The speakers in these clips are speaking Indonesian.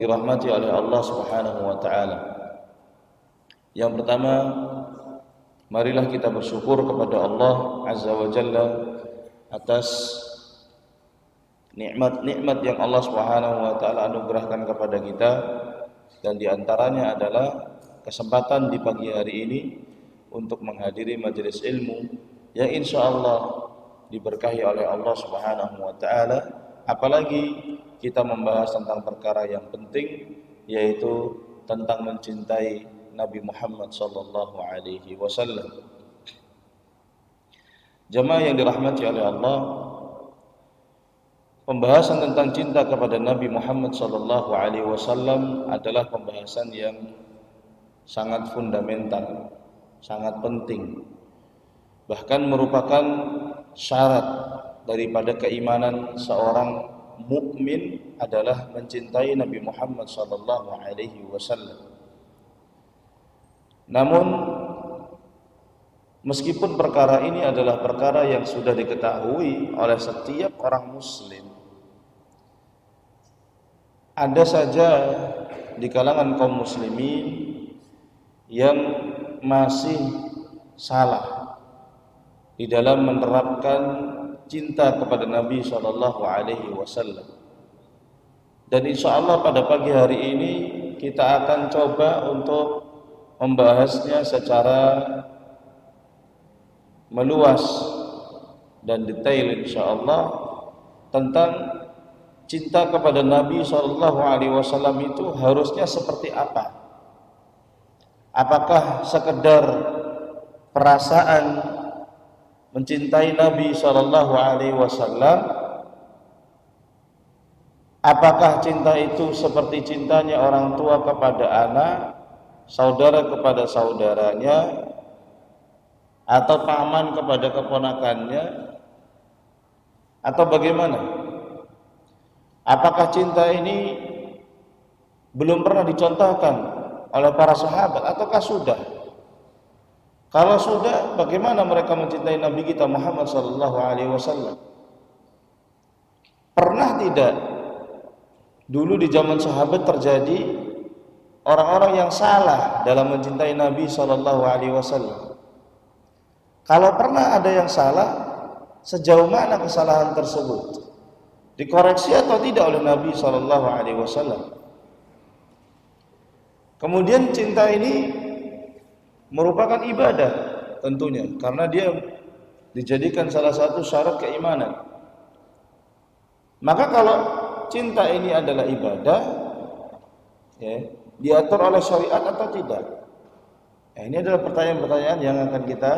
dirahmati oleh Allah Subhanahu wa taala. Yang pertama, marilah kita bersyukur kepada Allah Azza wa Jalla atas nikmat-nikmat yang Allah Subhanahu wa taala anugerahkan kepada kita, dan diantaranya adalah kesempatan di pagi hari ini untuk menghadiri majelis ilmu yang insyaallah diberkahi oleh Allah Subhanahu wa taala. Apalagi kita membahas tentang perkara yang penting, yaitu tentang mencintai Nabi Muhammad sallallahu alaihi wasallam. Jemaah yang dirahmati oleh Allah, pembahasan tentang cinta kepada Nabi Muhammad sallallahu alaihi wasallam adalah pembahasan yang sangat fundamental, sangat penting. Bahkan merupakan syarat daripada keimanan seorang mukmin adalah mencintai Nabi Muhammad sallallahu alaihi wasallam. Namun meskipun perkara ini adalah perkara yang sudah diketahui oleh setiap orang muslim, ada saja di kalangan kaum muslimin yang masih salah di dalam menerapkan cinta kepada Nabi sallallahu alaihi wasallam. Dan insyaallah pada pagi hari ini kita akan coba untuk membahasnya secara meluas dan detail insyaallah tentang cinta kepada Nabi sallallahu alaihi wasallam itu harusnya seperti apa? Apakah sekedar perasaan mencintai Nabi sallallahu alaihi wasallam? Apakah cinta itu seperti cintanya orang tua kepada anak, saudara kepada saudaranya, atau paman kepada keponakannya, atau bagaimana? Apakah cinta ini belum pernah dicontohkan oleh para sahabat ataukah sudah? Kalau sudah, bagaimana mereka mencintai Nabi kita Muhammad sallallahu alaihi wasallam? Pernah tidak dulu di zaman sahabat terjadi orang-orang yang salah dalam mencintai Nabi sallallahu alaihi wasallam? Kalau pernah ada yang salah, sejauh mana kesalahan tersebut? Dikoreksi atau tidak oleh Nabi sallallahu alaihi wasallam? Kemudian cinta ini merupakan ibadah tentunya, karena dia dijadikan salah satu syarat keimanan. Maka kalau cinta ini adalah ibadah, ya, diatur oleh syariat atau tidak? Ini adalah pertanyaan-pertanyaan yang akan kita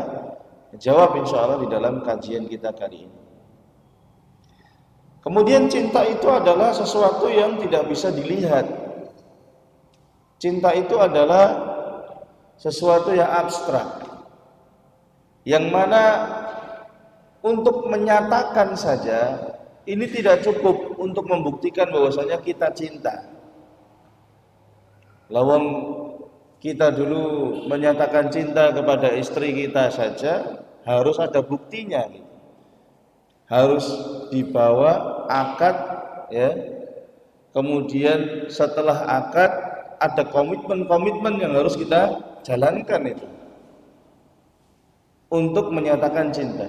jawab insyaallah di dalam kajian kita kali ini. Kemudian cinta itu adalah sesuatu yang tidak bisa dilihat. Cinta itu adalah sesuatu yang abstrak, yang mana untuk menyatakan saja ini tidak cukup untuk membuktikan bahwasanya kita cinta. Lawang kita dulu menyatakan cinta kepada istri kita saja harus ada buktinya, harus dibawa akad, ya. Kemudian setelah akad ada komitmen-komitmen yang harus kita jalankan itu untuk menyatakan cinta.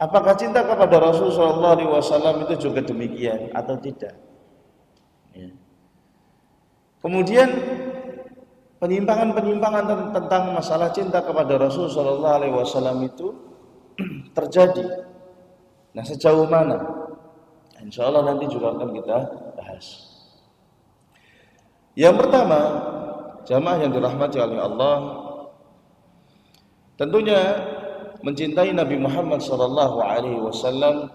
Apakah cinta kepada Rasulullah SAW itu juga demikian atau tidak? Ya. Kemudian penyimpangan-penyimpangan tentang masalah cinta kepada Rasulullah SAW itu terjadi. Nah, sejauh mana? Insyaallah nanti juga akan kita bahas. Yang pertama, jamaah yang dirahmati oleh Allah, tentunya mencintai Nabi Muhammad sallallahu alaihi wasallam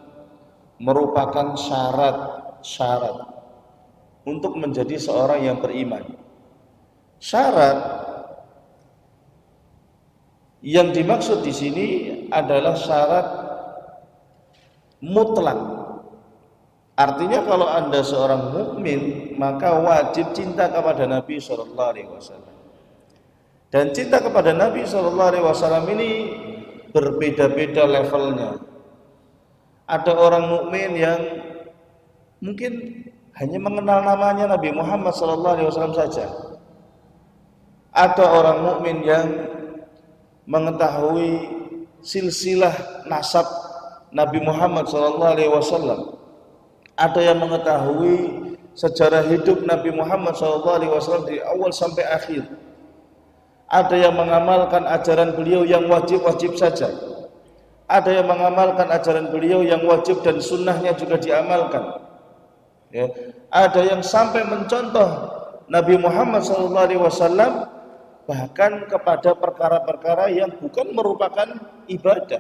merupakan syarat untuk menjadi seorang yang beriman. Syarat yang dimaksud di sini adalah syarat mutlak. Artinya kalau Anda seorang mukmin, maka wajib cinta kepada Nabi sallallahu alaihi wasallam. Dan cinta kepada Nabi sallallahu alaihi wasallam ini berbeda-beda levelnya. Ada orang mukmin yang mungkin hanya mengenal namanya Nabi Muhammad SAW saja. Ada orang mukmin yang mengetahui silsilah nasab Nabi Muhammad SAW. Ada yang mengetahui sejarah hidup Nabi Muhammad SAW dari awal sampai akhir. Ada yang mengamalkan ajaran beliau yang wajib-wajib saja. Ada yang mengamalkan ajaran beliau yang wajib dan sunnahnya juga diamalkan. Ya. Ada yang sampai mencontoh Nabi Muhammad SAW bahkan kepada perkara-perkara yang bukan merupakan ibadah.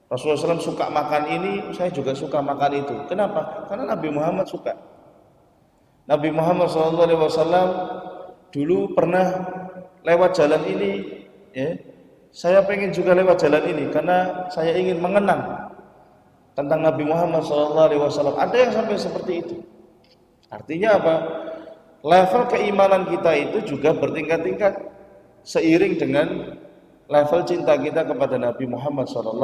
Rasulullah SAW suka makan ini, saya juga suka makan itu. Kenapa? Karena Nabi Muhammad suka. Nabi Muhammad SAW dulu pernah lewat jalan ini, ya, saya pengen juga lewat jalan ini karena saya ingin mengenang tentang Nabi Muhammad SAW. Ada yang sampai seperti itu. Artinya apa? Level keimanan kita itu juga bertingkat-tingkat seiring dengan level cinta kita kepada Nabi Muhammad SAW.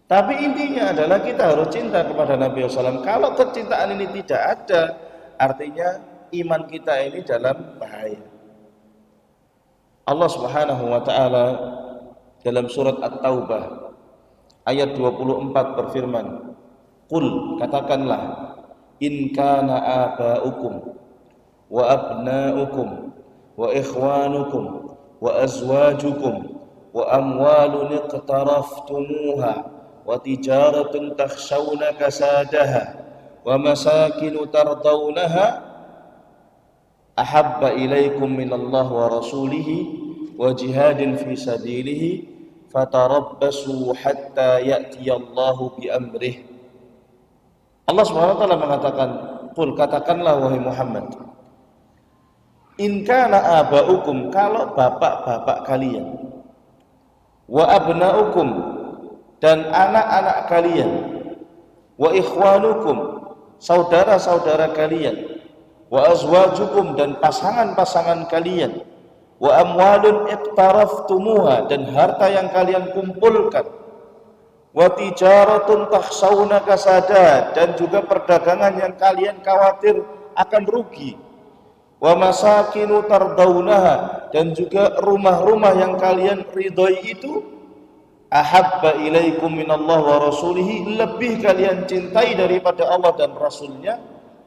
Tapi intinya adalah kita harus cinta kepada Nabi SAW. Kalau kecintaan ini tidak ada, artinya iman kita ini dalam bahaya. Allah Subhanahu wa taala dalam surat At-Taubah ayat 24 berfirman, "Qul," katakanlah, "in kana aba'ukum wa abna'ukum wa ikhwanukum wa azwajukum wa amwalun iqtaraftumuha wa tijaratun takhshawna kasadaha wa masakinu tardawnaha ahabba ilaikum minallah wa rasulihi wa jihadin fi sabilihi fatarabbasu hatta ya'tiyallahu bi amrih." Allah SWT mengatakan, "Qul," katakanlah wahai Muhammad, "in kana aba'ukum," kalau bapak-bapak kalian, "wa abna'ukum," dan anak-anak kalian, "wa ikhwanukum," saudara-saudara kalian, "wa azwajukum," dan pasangan-pasangan kalian, "wa amwalun iqtaraftumuha," dan harta yang kalian kumpulkan, "wa tijaratun takhshawna kasada," dan juga perdagangan yang kalian khawatir akan rugi, "wa masakinu tardawnaha," dan juga rumah-rumah yang kalian ridhoi itu, ahabba ilaikum minallah wa rasulihi, lebih kalian cintai daripada Allah dan Rasulnya,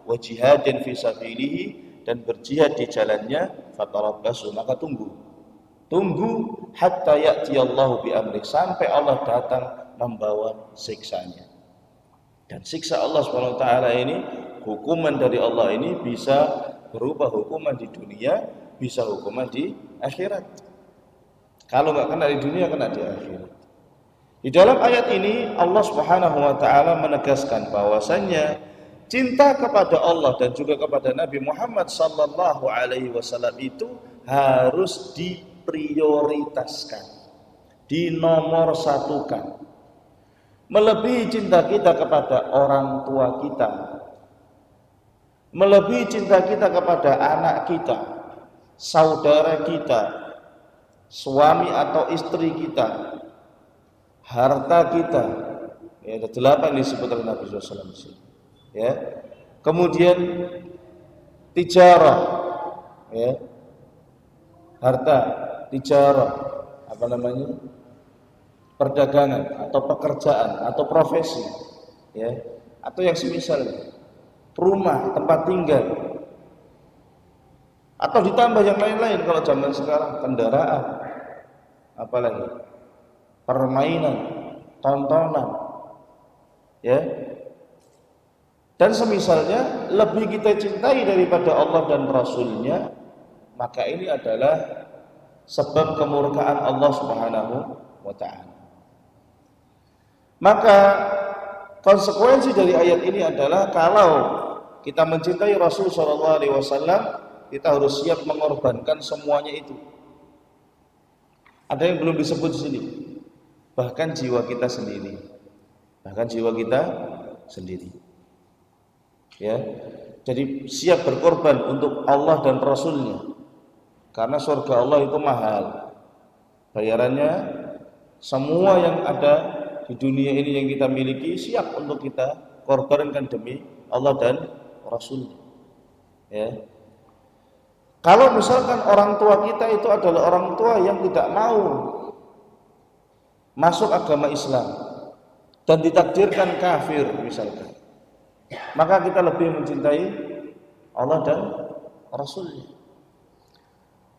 wa jihadin fi sabilihi, dan berjihad di jalannya, fatarabbasu, maka tunggu hatta ya'tiyallahu bi amri, sampai Allah datang membawa siksanya. Dan siksa Allah SWT ini, hukuman dari Allah ini bisa berupa hukuman di dunia, bisa hukuman di akhirat. Kalau nggak kena di dunia, kena di akhirat. Di dalam ayat ini Allah Subhanahu wa taala menegaskan bahwasannya cinta kepada Allah dan juga kepada Nabi Muhammad sallallahu alaihi wasallam itu harus diprioritaskan, dinomorsatukan. Melebihi cinta kita kepada orang tua kita, melebihi cinta kita kepada anak kita, saudara kita, suami atau istri kita, harta kita. Ya, ada 8 disebut oleh Nabi SAW. Ya. Kemudian tijarah, ya. Harta, tijarah, apa namanya? Perdagangan atau pekerjaan atau profesi, ya. Atau yang semisalnya. Rumah, tempat tinggal. Atau ditambah yang lain-lain kalau zaman sekarang, kendaraan. Apalagi? Permainan, tontonan. Ya. Dan semisalnya lebih kita cintai daripada Allah dan Rasulnya, maka ini adalah sebab kemurkaan Allah Subhanahu wa ta'ala. Maka konsekuensi dari ayat ini adalah kalau kita mencintai Rasul SAW, kita harus siap mengorbankan semuanya itu. Ada yang belum disebut di sini, bahkan jiwa kita sendiri, ya. Jadi siap berkorban untuk Allah dan Rasulnya, karena surga Allah itu mahal. Bayarannya semua yang ada di dunia ini yang kita miliki siap untuk kita korbankan demi Allah dan Rasulnya. Ya. Kalau misalkan orang tua kita itu adalah orang tua yang tidak mau masuk agama Islam dan ditakdirkan kafir misalkan, maka kita lebih mencintai Allah dan Rasulnya.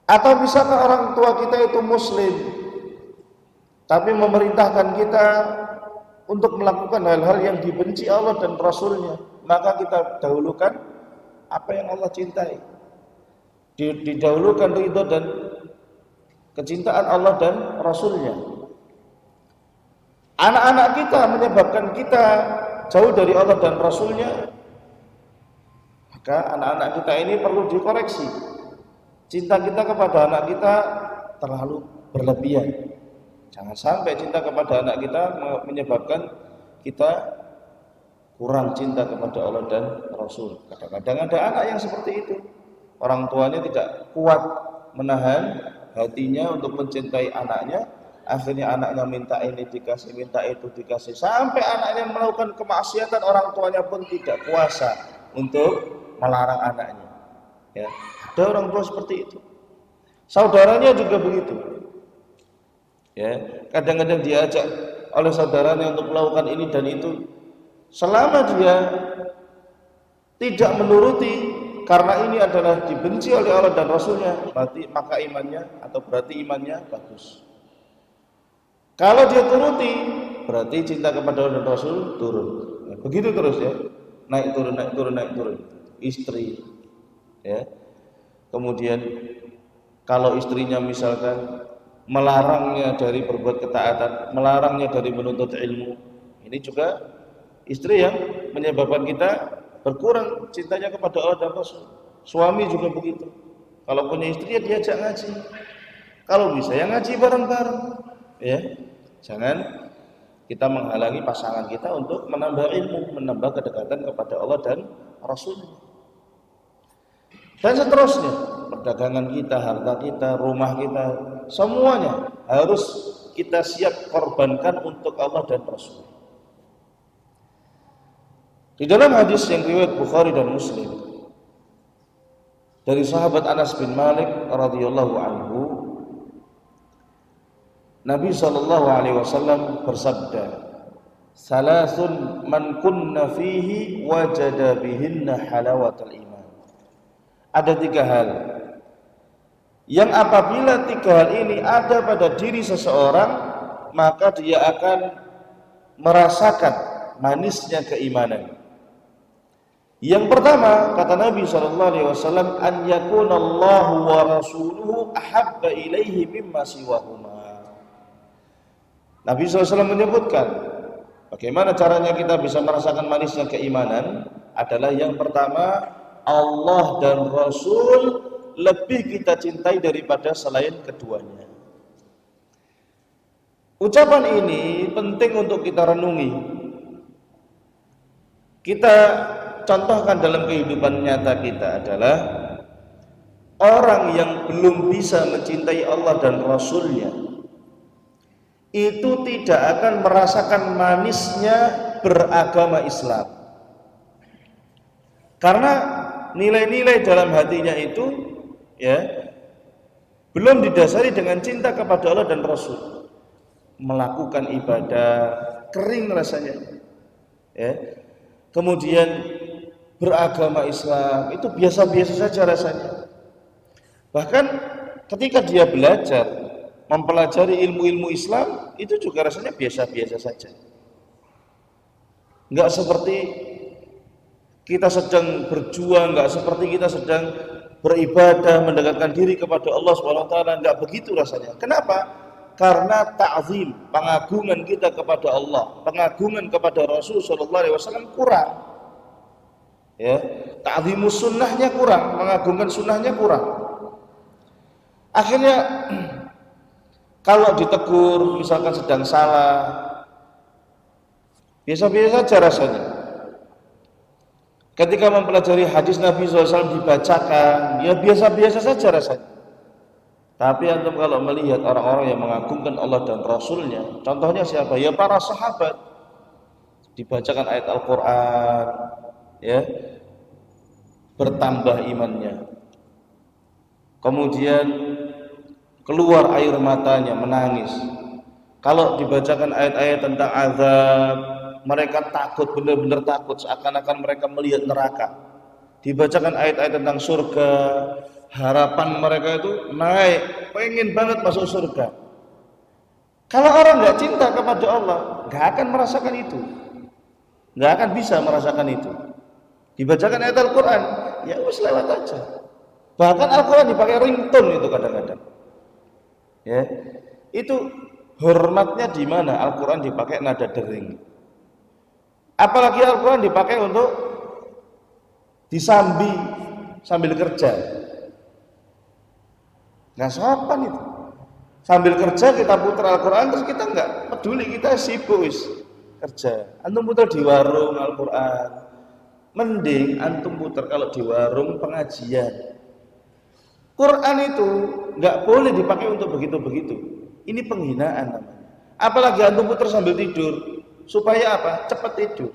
Atau misalkan orang tua kita itu Muslim tapi memerintahkan kita untuk melakukan hal-hal yang dibenci Allah dan Rasulnya, maka kita dahulukan apa yang Allah cintai. Didahulukan ridho dan kecintaan Allah dan Rasulnya. Anak-anak kita menyebabkan kita jauh dari Allah dan Rasulnya, maka anak-anak kita ini perlu dikoreksi. Cinta kita kepada anak kita terlalu berlebihan. Jangan sampai cinta kepada anak kita menyebabkan kita kurang cinta kepada Allah dan Rasul. Kadang-kadang ada anak yang seperti itu. Orang tuanya tidak kuat menahan hatinya untuk mencintai anaknya. Akhirnya anaknya minta ini dikasih, minta itu dikasih, sampai anaknya melakukan kemaksiatan, orang tuanya pun tidak kuasa untuk melarang anaknya. Ya, ada orang tua seperti itu. Saudaranya juga begitu. Ya, kadang-kadang diajak oleh saudaranya untuk melakukan ini dan itu, selama dia tidak menuruti karena ini adalah dibenci oleh Allah dan Rasulnya, berarti maka imannya atau berarti imannya bagus. Kalau dia turuti, berarti cinta kepada Allah dan Rasul turun. Nah, begitu terus ya, naik turun, naik turun, naik turun. Istri, ya. Kemudian kalau istrinya misalkan melarangnya dari berbuat ketaatan, melarangnya dari menuntut ilmu, ini juga istri yang menyebabkan kita berkurang cintanya kepada Allah dan Rasul. Suami juga begitu. Kalau punya istri ya diajak ngaji. Kalau bisa ya ngaji bareng-bareng. Ya. Jangan kita menghalangi pasangan kita untuk menambah ilmu, menambah kedekatan kepada Allah dan Rasul. Dan seterusnya, perdagangan kita, harta kita, rumah kita, semuanya harus kita siap korbankan untuk Allah dan Rasul. Di dalam hadis yang riwayat Bukhari dan Muslim dari sahabat Anas bin Malik radhiyallahu anhu, Nabi sallallahu alaihi wasallam bersabda, "Salasun man kunna fihi wajada bihinna halawatal iman." Ada 3 hal yang apabila 3 hal ini ada pada diri seseorang, maka dia akan merasakan manisnya keimanan. Yang pertama, kata Nabi SAW, an yakunallahu wa rasuluhu ahabba ilaihi mimma siwahuma. Nabi SAW menyebutkan, bagaimana caranya kita bisa merasakan manisnya keimanan, adalah yang pertama, Allah dan Rasul lebih kita cintai daripada selain keduanya. Ucapan ini penting untuk kita renungi. Kita contohkan dalam kehidupan nyata kita adalah orang yang belum bisa mencintai Allah dan Rasulnya itu tidak akan merasakan manisnya beragama Islam, karena nilai-nilai dalam hatinya itu ya belum didasari dengan cinta kepada Allah dan Rasul. Melakukan ibadah kering rasanya ya, kemudian beragama Islam itu biasa-biasa saja rasanya. Bahkan ketika dia belajar, mempelajari ilmu-ilmu Islam, itu juga rasanya biasa-biasa saja. Enggak seperti kita sedang berjuang, enggak seperti kita sedang beribadah, mendekatkan diri kepada Allah SWT, enggak begitu rasanya. Kenapa? Karena ta'zim, pengagungan kita kepada Allah, pengagungan kepada Rasul SAW kurang. Ya, ta'zimus sunnahnya kurang, mengagungkan sunnahnya kurang. Akhirnya kalau ditegur misalkan sedang salah, biasa-biasa saja rasanya. Ketika mempelajari hadis Nabi SAW dibacakan, ya biasa-biasa saja rasanya. Tapi antum kalau melihat orang-orang yang mengagungkan Allah dan Rasulnya, contohnya siapa? Ya para sahabat. Dibacakan ayat Al-Quran, ya, bertambah imannya. Kemudian keluar air matanya, menangis. Kalau dibacakan ayat-ayat tentang azab, mereka takut, benar-benar takut, seakan-akan mereka melihat neraka. Dibacakan ayat-ayat tentang surga, harapan mereka itu naik, pengen banget masuk surga. Kalau orang nggak cinta kepada Allah, nggak akan merasakan itu, nggak akan bisa merasakan itu. Dibacakan ayat Al-Quran, ya wis lewat aja. Bahkan Al-Quran dipakai ringtone itu kadang-kadang. Ya, itu hormatnya di mana Al-Quran dipakai nada dering. Apalagi Al-Quran dipakai untuk disambi sambil kerja. Nggak sopan itu. Sambil kerja kita putar Al-Quran, terus kita nggak peduli, kita sibuk kerja. Antum putar di warung Al-Quran, mending antum putar kalau di warung pengajian. Quran itu nggak boleh dipakai untuk begitu-begitu. Ini penghinaan namanya. Apalagi antum putar sambil tidur, supaya apa? Cepat tidur.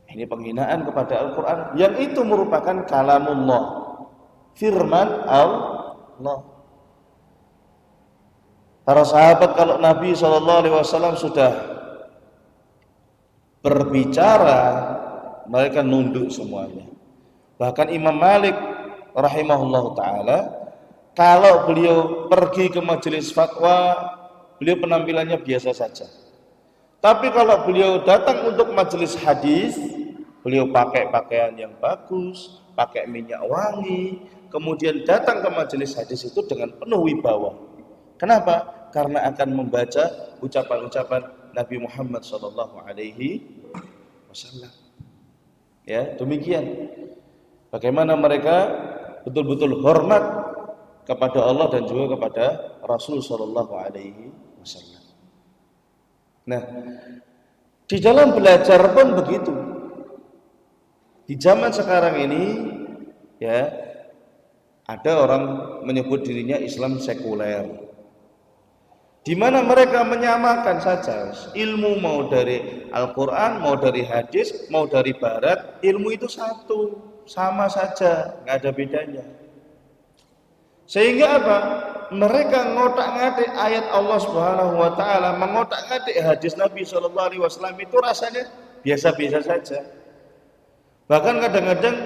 Ini penghinaan kepada Al-Quran yang itu merupakan kalamullah, firman Allah. Para sahabat kalau Nabi SAW sudah berbicara, mereka nunduk semuanya. Bahkan Imam Malik rahimahullah ta'ala, kalau beliau pergi ke majelis fatwa, beliau penampilannya biasa saja. Tapi kalau beliau datang untuk majelis hadis, beliau pakai pakaian yang bagus, pakai minyak wangi, kemudian datang ke majelis hadis itu dengan penuh wibawa. Kenapa? Karena akan membaca ucapan-ucapan Nabi Muhammad SAW. Ya, demikian. Bagaimana mereka betul-betul hormat kepada Allah dan juga kepada Rasul SAW. Nah, di dalam belajar pun begitu. Di zaman sekarang ini, ya, ada orang menyebut dirinya Islam sekuler, di mana mereka menyamakan saja ilmu, mau dari Al-Quran, mau dari hadis, mau dari barat, ilmu itu satu, sama saja, nggak ada bedanya. Sehingga apa? Mereka ngotak-ngatik ayat Allah Subhanahu wa taala, mengotak-ngatik hadis Nabi sallallahu alaihi wasallam itu rasanya biasa-biasa saja. Bahkan kadang-kadang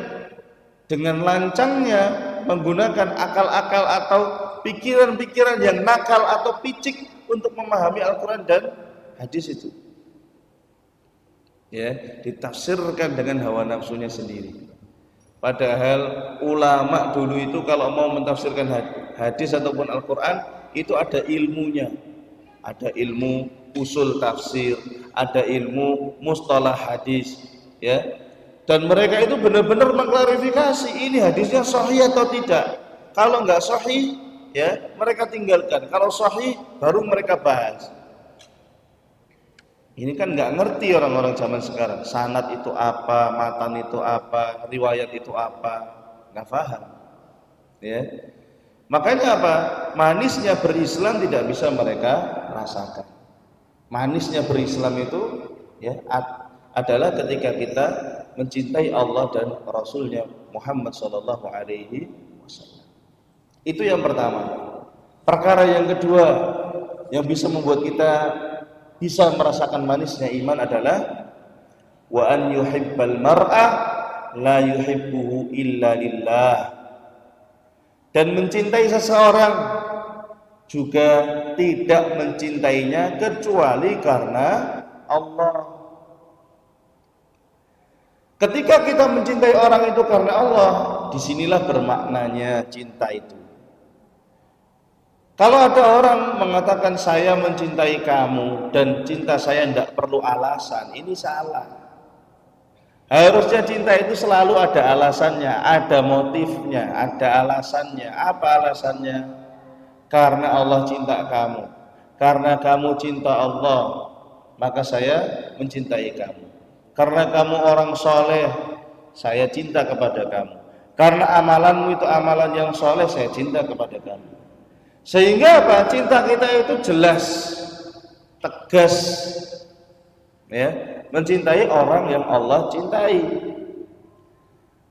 dengan lancangnya menggunakan akal-akal atau pikiran-pikiran yang nakal atau picik untuk memahami Al-Quran dan hadis itu. Ya, ditafsirkan dengan hawa nafsunya sendiri. Padahal ulama dulu itu kalau mau mentafsirkan hadis ataupun Al-Quran itu ada ilmunya. Ada ilmu usul tafsir, ada ilmu mustalah hadis, ya. Dan mereka itu benar-benar mengklarifikasi ini hadisnya sahih atau tidak. Kalau enggak sahih, ya, mereka tinggalkan. Kalau sahih baru mereka bahas. Ini kan nggak ngerti orang-orang zaman sekarang. Sanad itu apa, matan itu apa, riwayat itu apa, nggak paham. Ya, makanya apa? Manisnya berislam tidak bisa mereka rasakan. Manisnya berislam itu, ya, adalah ketika kita mencintai Allah dan Rasulnya Muhammad Sallallahu Alaihi Wasallam. Itu yang pertama. Perkara yang kedua yang bisa membuat kita bisa merasakan manisnya iman adalah wa an yuhibbal mar'a la yuhibbuhu illa lillah. Dan mencintai seseorang juga tidak mencintainya kecuali karena Allah. Ketika kita mencintai orang itu karena Allah, disinilah bermaknanya cinta itu. Kalau ada orang mengatakan saya mencintai kamu dan cinta saya tidak perlu alasan, ini salah. Harusnya cinta itu selalu ada alasannya, ada motifnya, ada alasannya. Apa alasannya? Karena Allah cinta kamu. Karena kamu cinta Allah, maka saya mencintai kamu. Karena kamu orang soleh, saya cinta kepada kamu. Karena amalanmu itu amalan yang soleh, saya cinta kepada kamu. Sehingga apa? Cinta kita itu jelas, tegas, ya, Mencintai orang yang Allah cintai,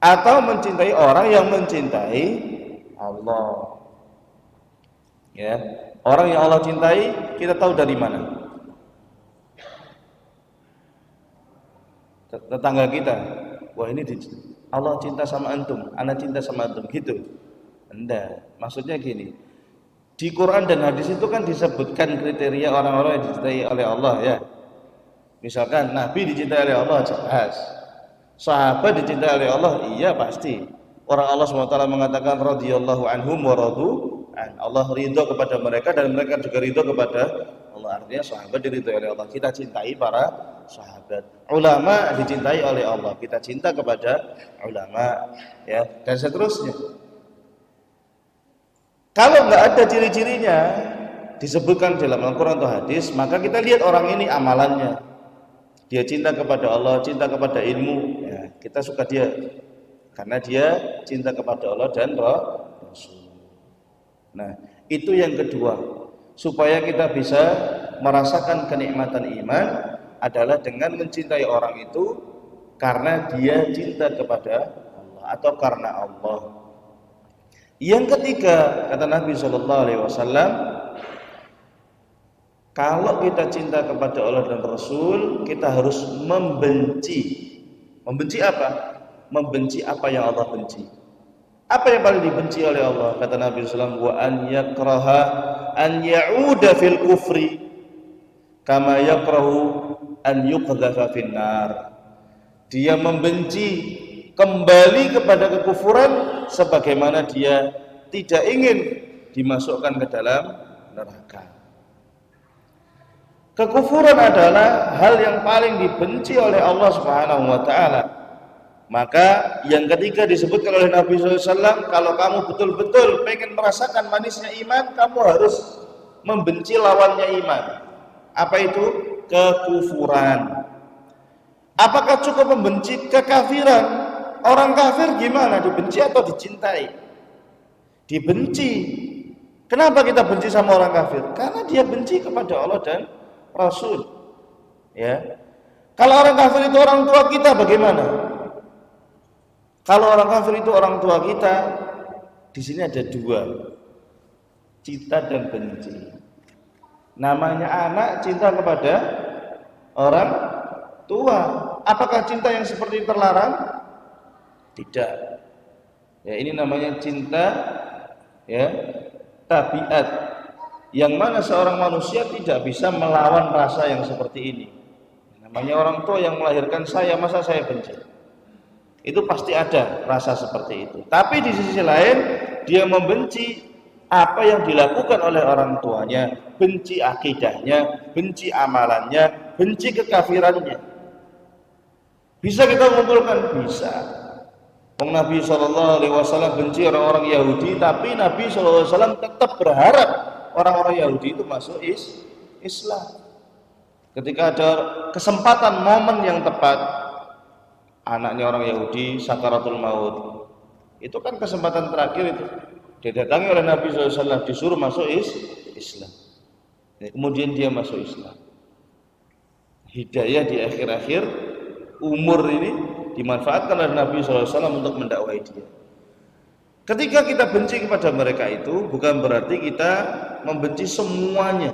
atau mencintai orang yang mencintai Allah. Ya, orang yang Allah cintai kita tahu dari mana? Tetangga kita. Wah, ini Allah cinta sama antum, ana cinta sama antum, gitu. Enggak, maksudnya gini. Di Quran dan hadis itu kan disebutkan kriteria orang-orang yang dicintai oleh Allah, ya. Misalkan Nabi dicintai oleh Allah, jelas. Sahabat dicintai oleh Allah, iya pasti. Orang Allah SWT mengatakan radhiyallahu anhum wa radu an. Allah ridho kepada mereka dan mereka juga ridho kepada Allah. Artinya sahabat diridhoi oleh Allah. Kita cintai para sahabat. Ulama dicintai oleh Allah. Kita cinta kepada ulama, ya, dan seterusnya. Kalau nggak ada ciri-cirinya disebutkan dalam Al-Quran atau hadis, maka kita lihat orang ini amalannya. Dia cinta kepada Allah, cinta kepada ilmu, ya, kita suka dia karena dia cinta kepada Allah dan Rasul. Nah, itu yang kedua. Supaya kita bisa merasakan kenikmatan iman adalah dengan mencintai orang itu karena dia cinta kepada Allah atau karena Allah. Yang ketiga, kata Nabi SAW, kalau kita cinta kepada Allah dan Rasul, kita harus membenci. Membenci apa? Membenci apa yang Allah benci. Apa yang paling dibenci oleh Allah? Kata Nabi SAW, wa an yakraha an ya'uda fil kufri kama yakrahu an yuqdhafa fin nar. Dia membenci kembali kepada kekufuran sebagaimana dia tidak ingin dimasukkan ke dalam neraka. Kekufuran adalah hal yang paling dibenci oleh Allah Subhanahu wa taala. Maka yang ketiga disebutkan oleh Nabi SAW, kalau kamu betul-betul pengen merasakan manisnya iman, kamu harus membenci lawannya iman. Apa itu? Kekufuran. Apakah cukup membenci kekafiran? Orang kafir gimana? Dibenci atau dicintai? Dibenci. Kenapa kita benci sama orang kafir? Karena dia benci kepada Allah dan Rasul. Ya. Kalau orang kafir itu orang tua kita, bagaimana? Kalau orang kafir itu orang tua kita, di sini ada dua, cinta dan benci. Namanya anak cinta kepada orang tua. Apakah cinta yang seperti terlarang? Tidak. Ya, ini namanya cinta, ya, tabiat. Yang mana seorang manusia tidak bisa melawan rasa yang seperti ini. Namanya orang tua yang melahirkan saya, masa saya benci? Itu pasti ada rasa seperti itu. Tapi di sisi lain dia membenci apa yang dilakukan oleh orang tuanya, benci akidahnya, benci amalannya, benci kekafirannya. Bisa kita kumpulkan? Bisa. Nabi SAW benci orang-orang Yahudi, tapi Nabi SAW tetap berharap orang-orang Yahudi itu masuk Islam. Ketika ada kesempatan momen yang tepat, anaknya orang Yahudi sakaratul maut, itu kan kesempatan terakhir itu, didatangi oleh Nabi SAW, disuruh masuk Islam. Kemudian dia masuk Islam. Hidayah di akhir-akhir umur ini dimanfaatkan oleh Nabi SAW untuk mendakwai dia. Ketika kita benci kepada mereka itu bukan berarti kita membenci semuanya.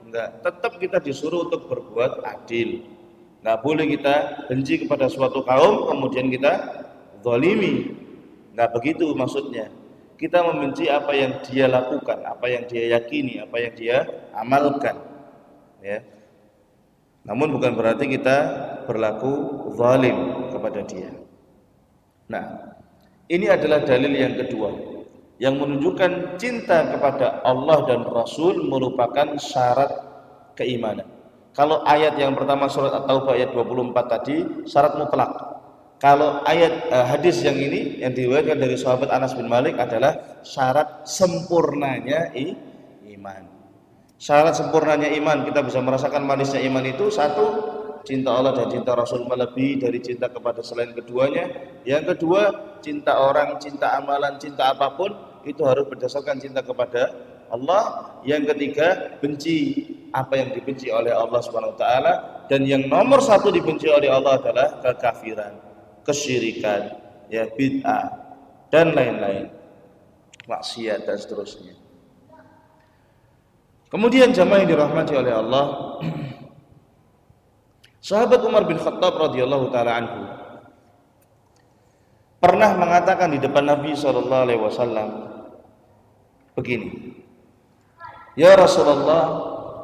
Enggak, tetap kita disuruh untuk berbuat adil. Enggak boleh kita benci kepada suatu kaum kemudian kita zalimi. Enggak begitu maksudnya. Kita membenci apa yang dia lakukan, apa yang dia yakini, apa yang dia amalkan. Ya. Namun bukan berarti kita berlaku zalim kepada dia. Nah, ini adalah dalil yang kedua yang menunjukkan cinta kepada Allah dan Rasul merupakan syarat keimanan. Kalau ayat yang pertama surat At-Taubah ayat 24 tadi syarat mutlak. Kalau ayat hadis yang ini yang diriwayatkan dari sahabat Anas bin Malik adalah syarat sempurnanya iman. Syarat sempurnanya iman, kita bisa merasakan manisnya iman itu satu, cinta Allah dan cinta Rasul melebihi dari cinta kepada selain keduanya. Yang kedua, cinta orang, cinta amalan, cinta apapun itu harus berdasarkan cinta kepada Allah. Yang ketiga, benci apa yang dibenci oleh Allah Subhanahu wa taala, dan yang nomor satu dibenci oleh Allah adalah kekafiran, kesyirikan, ya bid'ah dan lain-lain, maksiat dan seterusnya. Kemudian jamaah yang dirahmati oleh Allah, sahabat Umar bin Khattab radhiyallahu taala anhu pernah mengatakan di depan Nabi sallallahu alaihi wasallam begini, "Ya Rasulullah,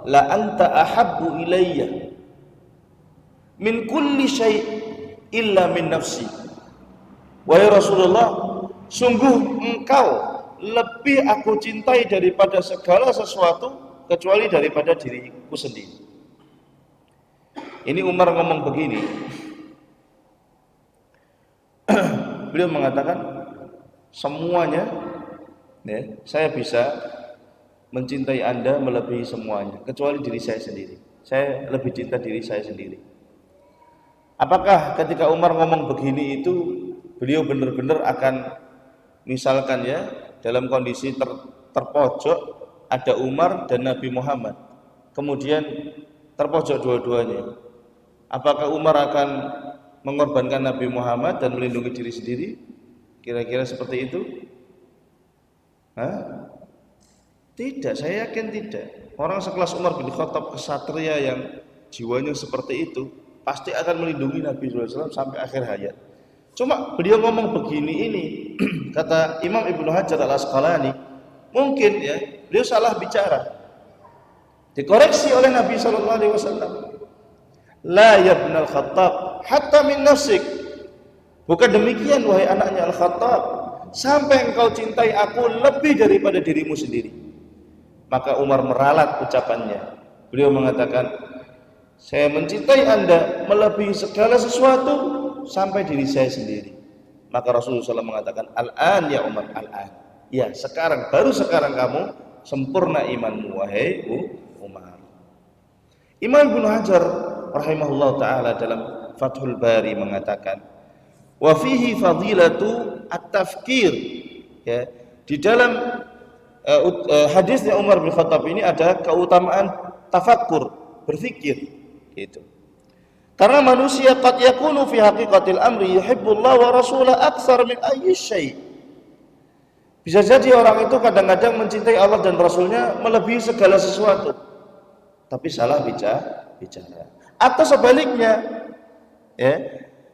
la anta ahabbu ilayya min kulli syai' illa min nafsi." Wahai Rasulullah, sungguh engkau lebih aku cintai daripada segala sesuatu kecuali daripada diriku sendiri. Ini Umar ngomong begini. Beliau mengatakan semuanya, ya, saya bisa mencintai Anda melebihi semuanya kecuali diri saya sendiri. Saya lebih cinta diri saya sendiri. Apakah ketika Umar ngomong begini itu beliau benar-benar akan, misalkan ya, dalam kondisi terpojok ada Umar dan Nabi Muhammad, kemudian terpojok dua-duanya, apakah Umar akan mengorbankan Nabi Muhammad dan melindungi diri sendiri? Kira-kira seperti itu? Hah? Tidak, saya yakin tidak. Orang sekelas Umar bin Khattab, kesatria yang jiwanya seperti itu, pasti akan melindungi Nabi SAW sampai akhir hayat. Cuma beliau ngomong begini ini, kata Imam Ibnu Hajar Al-Asqalani, mungkin ya beliau salah bicara, dikoreksi oleh Nabi SAW. La yabnal Khattab hatta min nafsik. Bukan demikian wahai anaknya Al-Khattab, sampai engkau cintai aku lebih daripada dirimu sendiri. Maka Umar meralat ucapannya. Beliau mengatakan, saya mencintai Anda melebihi segala sesuatu sampai diri saya sendiri. Maka Rasulullah SAW mengatakan, al-an ya Umar, al-an. Ya, sekarang, baru sekarang kamu sempurna imanmu wahai Umar. Imam Ibnu Hajar rahimahullah taala dalam Fathul Bari mengatakan, wa fihi fadilatu at-tafkir. Ya, di dalam hadisnya Umar bin Khattab ini ada keutamaan tafakkur, berfikir gitu. Karena manusia qad yakunu fi haqiqatil amri yuhibbullah wa rasulahu aktsar min ayyi syai'. Bisa jadi orang itu kadang-kadang mencintai Allah dan Rasulnya melebihi segala sesuatu, tapi salah bicara. Atau sebaliknya, ya,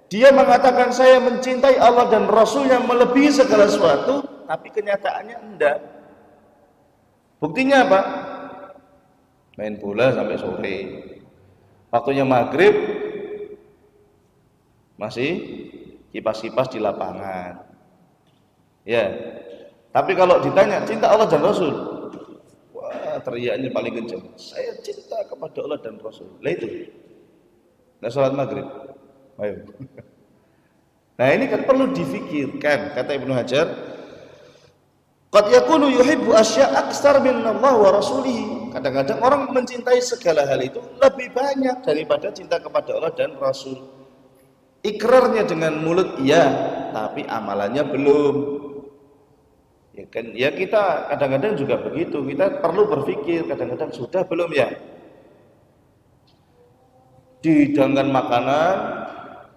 dia mengatakan saya mencintai Allah dan Rasulnya melebihi segala sesuatu, tapi kenyataannya enggak. Buktinya apa? Main bola sampai sore, waktunya maghrib masih kipas-kipas di lapangan, ya. Tapi kalau ditanya cinta Allah dan Rasul, wah teriaknya paling kencang, saya cinta kepada Allah dan Rasul. Lah itu nggak sholat maghrib. Ayo. Nah ini kan perlu difikirkan, kata Ibnu Hajar, qad yakunu yuhibbu asya' aktsar min Allah wa rasulihi. Kadang-kadang orang mencintai segala hal itu lebih banyak daripada cinta kepada Allah dan Rasul. Ikrarnya dengan mulut iya, tapi amalannya belum. Ya kan, ya kita kadang-kadang juga begitu. Kita perlu berpikir, kadang-kadang sudah belum ya? Dihidangkan makanan,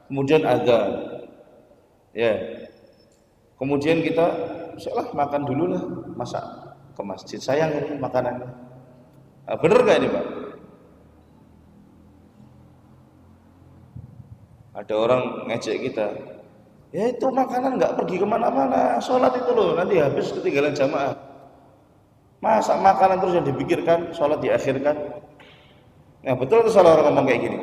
kemudian azan. Ya. Kemudian kita setelah makan dulu lah, masa ke masjid, sayang ini makanannya. Nah, bener gak ini Pak? Ada orang ngejek kita, ya itu makanan nggak pergi kemana-mana, sholat itu loh nanti habis ketinggalan jamaah. Masa makanan terus yang dipikirkan, sholat diakhirkan? Nah betul atau salah orang ngomong kayak gini?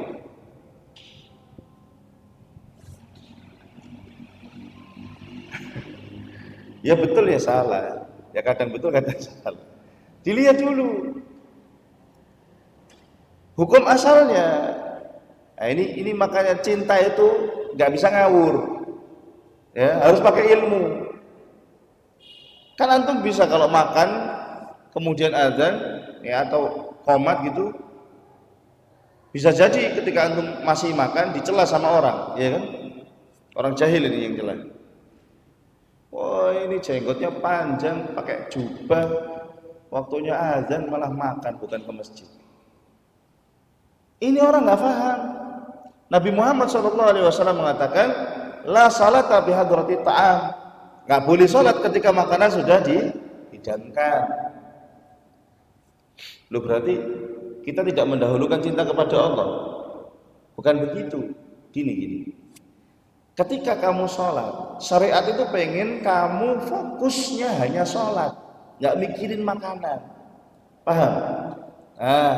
Ya betul ya salah, ya kadang betul kadang salah. Dilihat dulu hukum asalnya. Nah, ini makanya cinta itu nggak bisa ngawur, ya harus pakai ilmu. Kan antum bisa kalau makan kemudian azan, ya atau qomat gitu, bisa jadi ketika antum masih makan dicela sama orang, ya kan? Orang jahil ini yang celah. Wah ini jenggotnya panjang, pakai jubah, waktunya azan malah makan, bukan ke masjid. Ini orang nggak paham. Nabi Muhammad SAW mengatakan, la salata bihadrati ta'am. Nggak boleh sholat ketika makanan sudah dihidangkan. Loh, berarti kita tidak mendahulukan cinta kepada Allah. Bukan begitu. Gini. Ketika kamu sholat, syariat itu pengen kamu fokusnya hanya sholat, nggak mikirin makanan. Paham? Nah,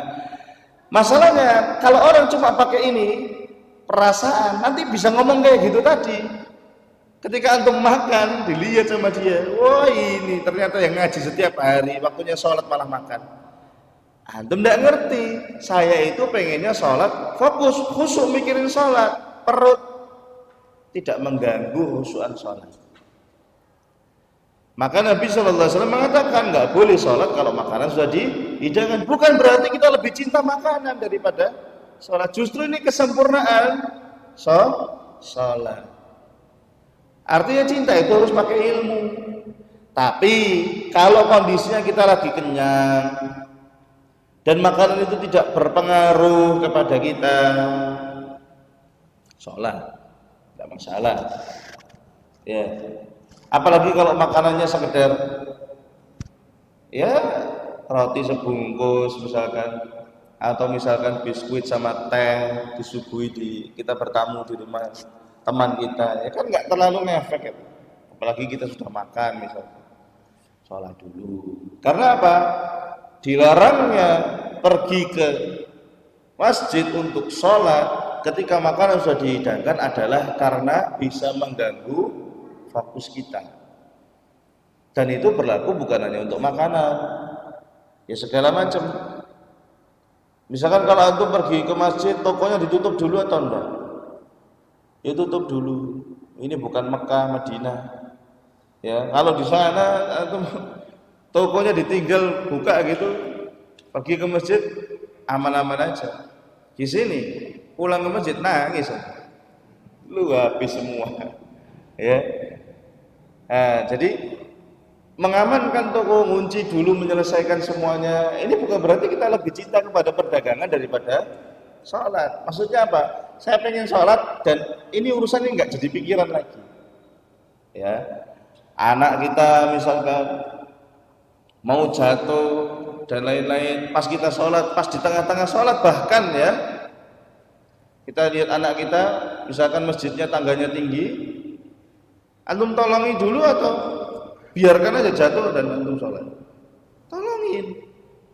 masalahnya kalau orang cuma pakai ini perasaan, nanti bisa ngomong kayak gitu tadi. Ketika antum makan, dilihat sama dia, wah ini ternyata yang ngaji setiap hari, waktunya sholat malah makan. Antum tidak ngerti, saya itu pengennya sholat, fokus, khusyuk mikirin sholat, perut tidak mengganggu khusyukan sholat. Maka Nabi SAW mengatakan nggak boleh sholat kalau makanan sudah dihidangkan. Bukan berarti kita lebih cinta makanan daripada sholat. Justru ini kesempurnaan sholat. Artinya cinta itu harus pakai ilmu. Tapi kalau kondisinya kita lagi kenyang dan makanan itu tidak berpengaruh kepada kita, sholat tidak masalah. Ya. Apalagi kalau makanannya sekedar ya roti sebungkus misalkan, atau misalkan biskuit sama teh disuguhi kita bertamu di rumah teman kita, ya kan nggak terlalu ngefek ya. Apalagi kita sudah makan misalkan, sholat dulu. Karena apa? Dilarangnya pergi ke masjid untuk sholat ketika makanan sudah dihidangkan adalah karena bisa mengganggu fokus kita. Dan itu berlaku bukan hanya untuk makanan, ya segala macam. Misalkan kalau antum pergi ke masjid, tokonya ditutup dulu atau enggak? Ya tutup dulu. Ini bukan Mekah, Madinah. Ya, kalau di sana antum tokonya ditinggal buka gitu, pergi ke masjid aman-aman aja. Di sini pulang ke masjid nangis, lu habis semua. Ya. Nah, jadi mengamankan toko, ngunci dulu, menyelesaikan semuanya. Ini bukan berarti kita lebih cinta kepada perdagangan daripada sholat. Maksudnya apa? Saya pengen sholat dan ini urusan ini nggak jadi pikiran lagi. Ya, anak kita misalkan mau jatuh dan lain-lain, pas kita sholat, pas di tengah-tengah sholat bahkan ya, kita lihat anak kita, misalkan masjidnya tangganya tinggi, antum tolongi dulu atau biarkan aja jatuh dan antum sholat? Tolongin.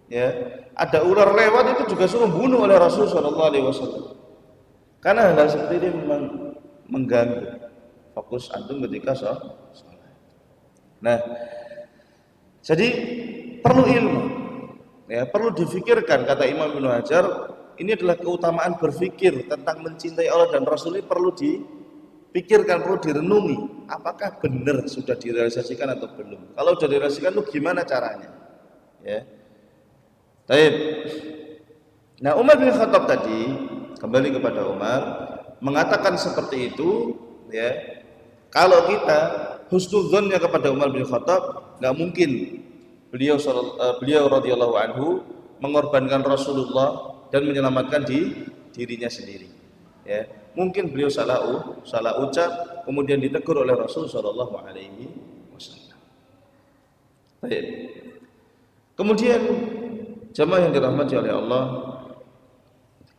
Ya, ada ular lewat itu juga suruh bunuh oleh Rasulullah SAW. Karena hal seperti ini memang mengganggu fokus antum ketika sholat. Nah, jadi perlu ilmu. Ya, perlu difikirkan, kata Imam Ibnu Hajar, ini adalah keutamaan berfikir tentang mencintai Allah dan Rasul. Ini perlu dipikirkan, perlu direnungi. Apakah benar sudah direalisasikan atau belum? Kalau sudah direalisasikan, itu gimana caranya? Ya. Baik. Nah, Umar bin Khattab tadi, kembali kepada Umar, mengatakan seperti itu. Ya. Kalau kita husnudzonnya kepada Umar bin Khattab, nggak mungkin beliau radhiyallahu anhu mengorbankan Rasulullah dan menyelamatkan dirinya sendiri. Ya, mungkin beliau salah ucap, kemudian ditegur oleh Rasul Shallallahu Alaihi Wasallam. Baik. Kemudian jemaah yang dirahmati oleh Allah,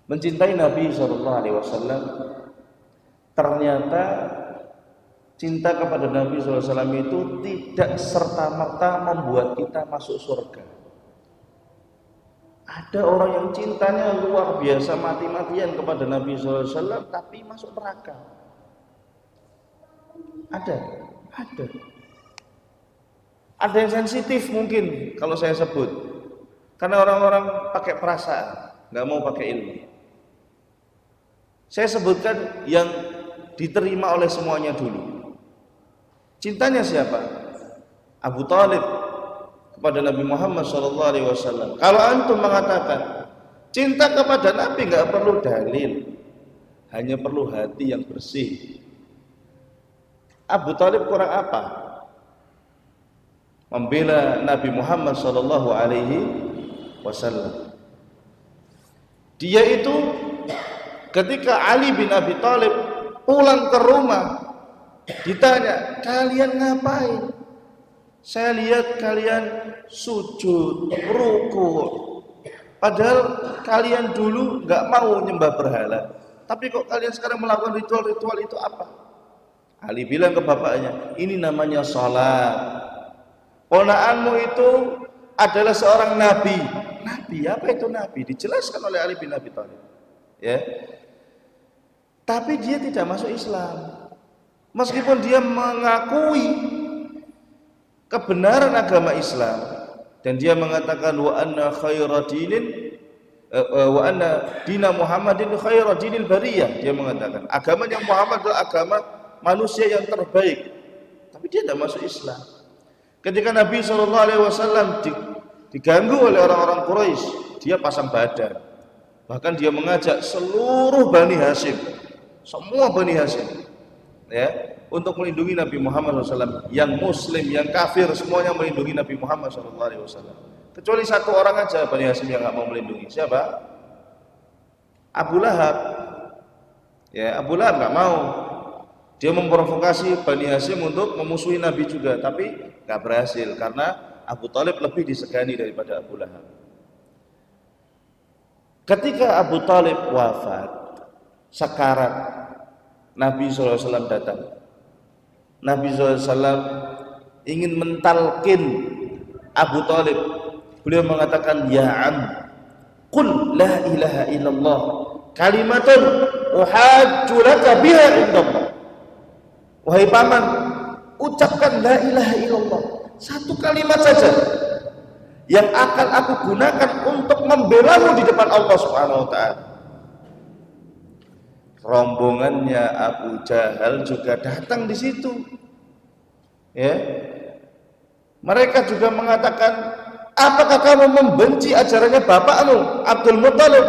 mencintai Nabi Shallallahu Alaihi Wasallam, ternyata cinta kepada Nabi SAW itu tidak serta-merta membuat kita masuk surga. Ada orang yang cintanya luar biasa, mati-matian kepada Nabi SAW, tapi masuk neraka. Ada. Ada yang sensitif mungkin kalau saya sebut, karena orang-orang pakai perasaan, nggak mau pakai ilmu. Saya sebutkan yang diterima oleh semuanya dulu. Cintanya siapa? Abu Thalib kepada Nabi Muhammad SAW. Kalau antum mengatakan cinta kepada Nabi nggak perlu dalil, hanya perlu hati yang bersih. Abu Thalib kurang apa? Membela Nabi Muhammad SAW. Dia itu ketika Ali bin Abi Thalib pulang ke rumah ditanya, "Kalian ngapain? Saya lihat kalian sujud, ruku. Padahal kalian dulu nggak mau nyembah berhala. Tapi kok kalian sekarang melakukan ritual-ritual itu apa?" Ali bilang ke bapaknya, "Ini namanya sholat. Ponakanmu itu adalah seorang nabi." Nabi, apa itu nabi? Dijelaskan oleh Ali bin Abi Thalib. Ya. Tapi dia tidak masuk Islam. Meskipun dia mengakui kebenaran agama Islam dan dia mengatakan wa anna khaira dinin wa anna dina Muhammadin khaira dinil bariyah, dia mengatakan agamanya Muhammad adalah agama manusia yang terbaik, tapi dia tidak masuk Islam. Ketika Nabi SAW diganggu oleh orang-orang Quraisy, dia pasang badan, bahkan dia mengajak seluruh Bani Hashim, semua Bani Hashim, ya, untuk melindungi Nabi Muhammad SAW. Yang Muslim, yang kafir, semuanya melindungi Nabi Muhammad SAW. Kecuali satu orang aja Bani Hashim yang nggak mau melindungi. Siapa? Abu Lahab. Ya, Abu Lahab nggak mau. Dia memprovokasi Bani Hashim untuk memusuhi Nabi juga, tapi nggak berhasil karena Abu Thalib lebih disegani daripada Abu Lahab. Ketika Abu Thalib wafat, sekarat, Nabi SAW datang. Nabi SAW ingin mentalkin Abu Thalib. Beliau mengatakan, "Ya am, qul la ilaha illallah, kalimatun uhajju laka biha indallah." Wahai paman, ucapkan la ilaha illallah, satu kalimat saja yang akan aku gunakan untuk membelamu di depan Allah Subhanahu wa taala. Rombongannya Abu Jahal juga datang di situ. Ya. Mereka juga mengatakan, "Apakah kamu membenci ajarannya bapakmu, Abdul Muthalib?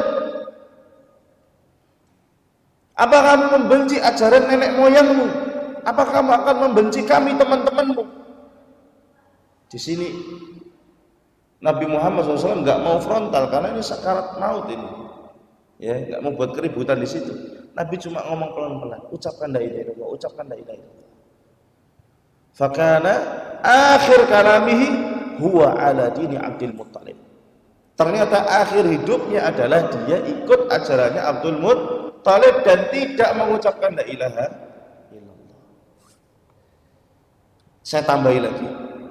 Apakah kamu membenci ajaran nenek moyangmu? Apakah kamu akan membenci kami teman-temanmu?" Di sini Nabi Muhammad SAW nggak mau frontal karena ini sakarat maut ini, ya, nggak mau buat keributan di situ. Nabi cuma ngomong pelan-pelan, ucapkan la ilaha illallah, ucapkan la ilaha illallah. Fakana akhir kalamihi huwa ala dini Abdul Muthalib. Ternyata akhir hidupnya adalah dia ikut ajarannya Abdul Muthalib dan tidak mengucapkan la ilaha illallah. Saya tambahi lagi,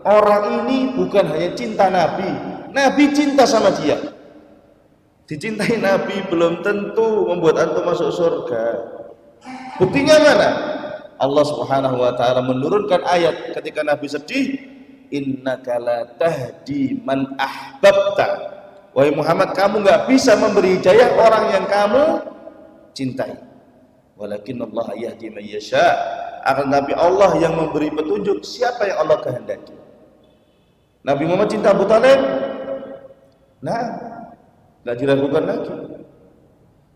orang ini bukan hanya cinta Nabi, Nabi cinta sama dia. Dicintai Nabi belum tentu membuat antum masuk surga. Buktinya mana? Allah Subhanahu wa taala menurunkan ayat ketika Nabi sedih, "Innaka la tahdi man ahbabta." Wahai Muhammad, kamu enggak bisa memberi hidayah orang yang kamu cintai. Walakin Allah yahdi man yasha. Akan Nabi Allah yang memberi petunjuk siapa yang Allah kehendaki. Nabi Muhammad cinta Abu Thalib? Nah, enggak diragukan lagi.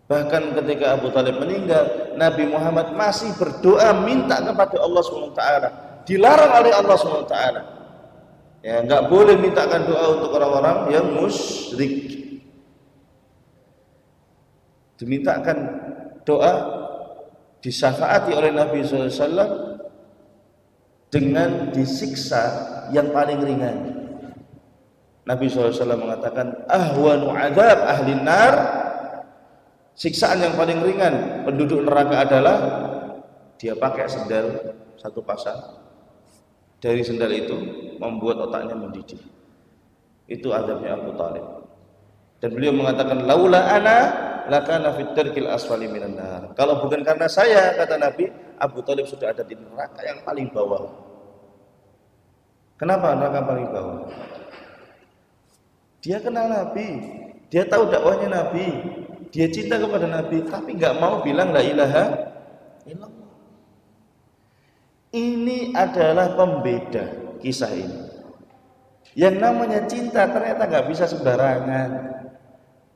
Bahkan ketika Abu Thalib meninggal, Nabi Muhammad masih berdoa minta kepada Allah SWT. Dilarang oleh Allah SWT. Ya, enggak boleh mintakan doa untuk orang-orang yang musyrik. Dimintakan doa, disyafaati oleh Nabi SAW dengan disiksa yang paling ringan. Nabi SAW mengatakan, "Ahwanu azab ahli nar." Siksaan yang paling ringan penduduk neraka adalah dia pakai sendal satu pasang. Dari sendal itu membuat otaknya mendidih. Itu azabnya Abu Thalib. Dan beliau mengatakan, "Laula ana lakana fit darkil asfali minan nar." Kalau bukan karena saya, kata Nabi, Abu Thalib sudah ada di neraka yang paling bawah. Kenapa neraka paling bawah? Dia kenal Nabi, dia tahu dakwahnya Nabi, dia cinta kepada Nabi, tapi nggak mau bilang la ilaha illallah. Ini adalah pembeda kisah ini. Yang namanya cinta ternyata nggak bisa sembarangan.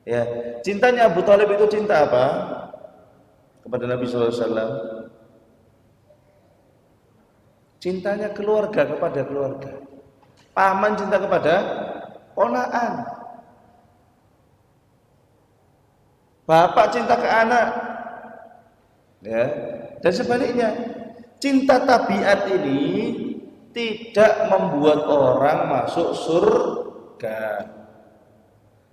Ya, cintanya Abu Thalib itu cinta apa? Kepada Nabi SAW. Cintanya keluarga kepada keluarga. Paman cinta kepada ponakan. Bapak cinta ke anak, ya. Dan sebaliknya, cinta tabiat ini tidak membuat orang masuk surga.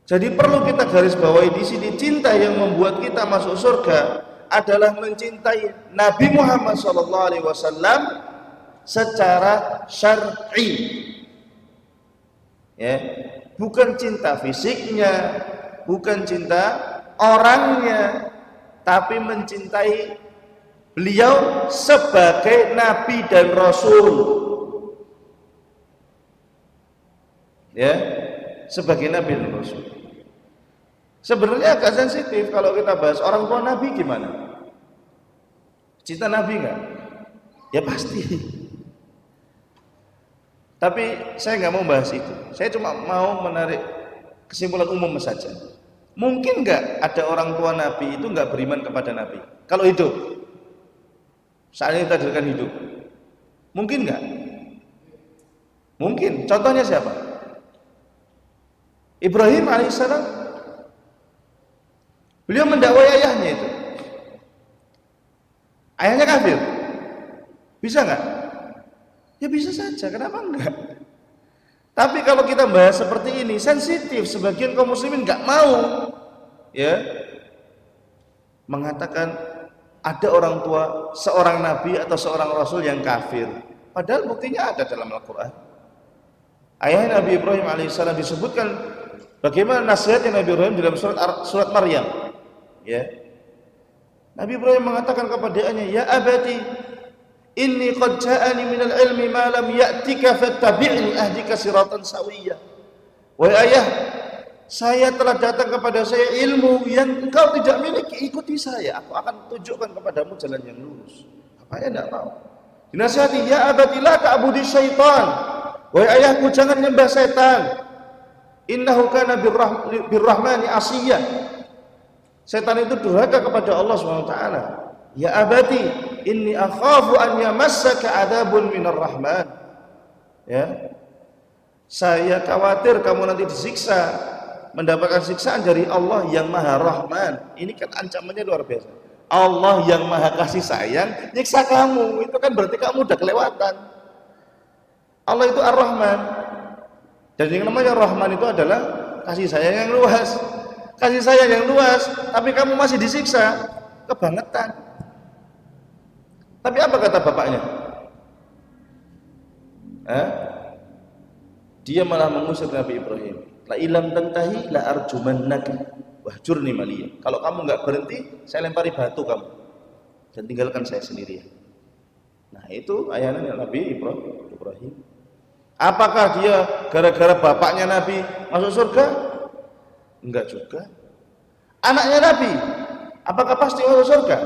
Jadi perlu kita garis bawahi di sini, cinta yang membuat kita masuk surga adalah mencintai Nabi Muhammad SAW secara syar'i. Ya, bukan cinta fisiknya, bukan cinta orangnya, tapi mencintai beliau sebagai Nabi dan Rasul. Ya, sebagai Nabi dan Rasul. Sebenarnya agak sensitif kalau kita bahas orang tua Nabi gimana? Cinta Nabi enggak? Ya pasti. Tapi saya nggak mau bahas itu. Saya cuma mau menarik kesimpulan umum saja. Mungkin nggak ada orang tua Nabi itu nggak beriman kepada Nabi? Kalau hidup, saat ini takdirkan hidup, mungkin nggak? Mungkin. Contohnya siapa? Ibrahim alaihissalam. Beliau mendakwai ayahnya itu. Ayahnya kafir. Bisa nggak? Ya bisa saja, kenapa enggak? Tapi kalau kita bahas seperti ini, sensitif, sebagian kaum muslimin nggak mau, ya, mengatakan ada orang tua seorang nabi atau seorang rasul yang kafir. Padahal buktinya ada dalam Al-Quran. Ayah Nabi Ibrahim alaihissalam disebutkan bagaimana nasihatnya Nabi Ibrahim dalam surat Maryam. Ya, Nabi Ibrahim mengatakan kepadanya, ya abati, inni qad ja'ani minal ilmi ma lam ya'tika fattabi'ni ahdika siratan sawiyya. Wahai ayah, saya telah datang kepada saya ilmu yang engkau tidak miliki, ikuti saya, aku akan tunjukkan kepadamu jalan yang lurus. Apanya tidak mau? Dinasihati, ya abati la ta'budi syaitan. Wahai ayahku, jangan nyembah setan. Innahu kana birrahmani asiyya. Setan itu durhaka kepada Allah SWT. Ya abati, inni akhafu an yamassaka adzabun minar rahman. Ya. Saya khawatir kamu nanti disiksa, mendapatkan siksaan dari Allah yang Maha Rahman. Ini kan ancamannya luar biasa. Allah yang Maha kasih sayang nyiksa kamu, itu kan berarti kamu udah kelewatan. Allah itu Ar-Rahman. Dan yang namanya Rahman itu adalah kasih sayang yang luas. Kasih sayang yang luas, tapi kamu masih disiksa, kebangetan. Tapi apa kata bapaknya? Dia malah mengusir Nabi Ibrahim. La ilam tantahi la arjumannaka wahjurni maliya. Kalau kamu enggak berhenti, saya lempari batu kamu dan tinggalkan saya sendirian. Nah, itu ayahnya Nabi Ibrahim. Apakah dia gara-gara bapaknya Nabi masuk surga? Enggak juga. Anaknya Nabi, apakah pasti masuk surga?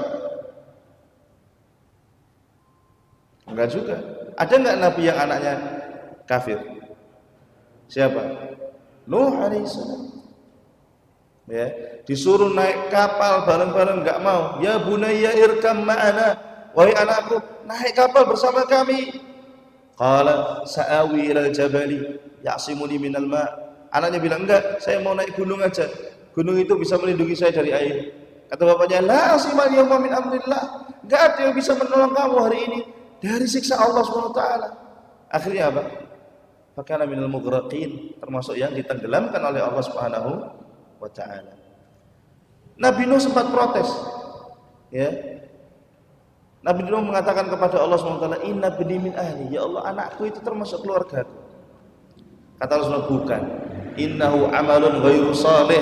Enggak juga. Ada enggak Nabi yang anaknya kafir? Siapa? Nuh alaihissalam. Ya, disuruh naik kapal bareng-bareng enggak mau. Ya bunayya irkam ma'ana. Wahai anakku, naik kapal bersama kami. Qala sa'awi ilal jabali ya'simuni minal ma'. Anaknya bilang, enggak, saya mau naik gunung aja. Gunung itu bisa melindungi saya dari air. Kata bapaknya, la asimal yawma min amrillah. Enggak ada yang bisa menolong kamu hari ini dari siksa Allah SWT. Akhirnya apa? Fakana minal mughraqin, termasuk yang ditenggelamkan oleh Allah Subhanahu wa taala. Nabi Nuh sempat protes. Ya. Nabi Nuh mengatakan kepada Allah SWT, inna bni min ahli, ya Allah, anakku itu termasuk keluargaku. Kata Allah, bukan. Innahu amalun ghairu salih.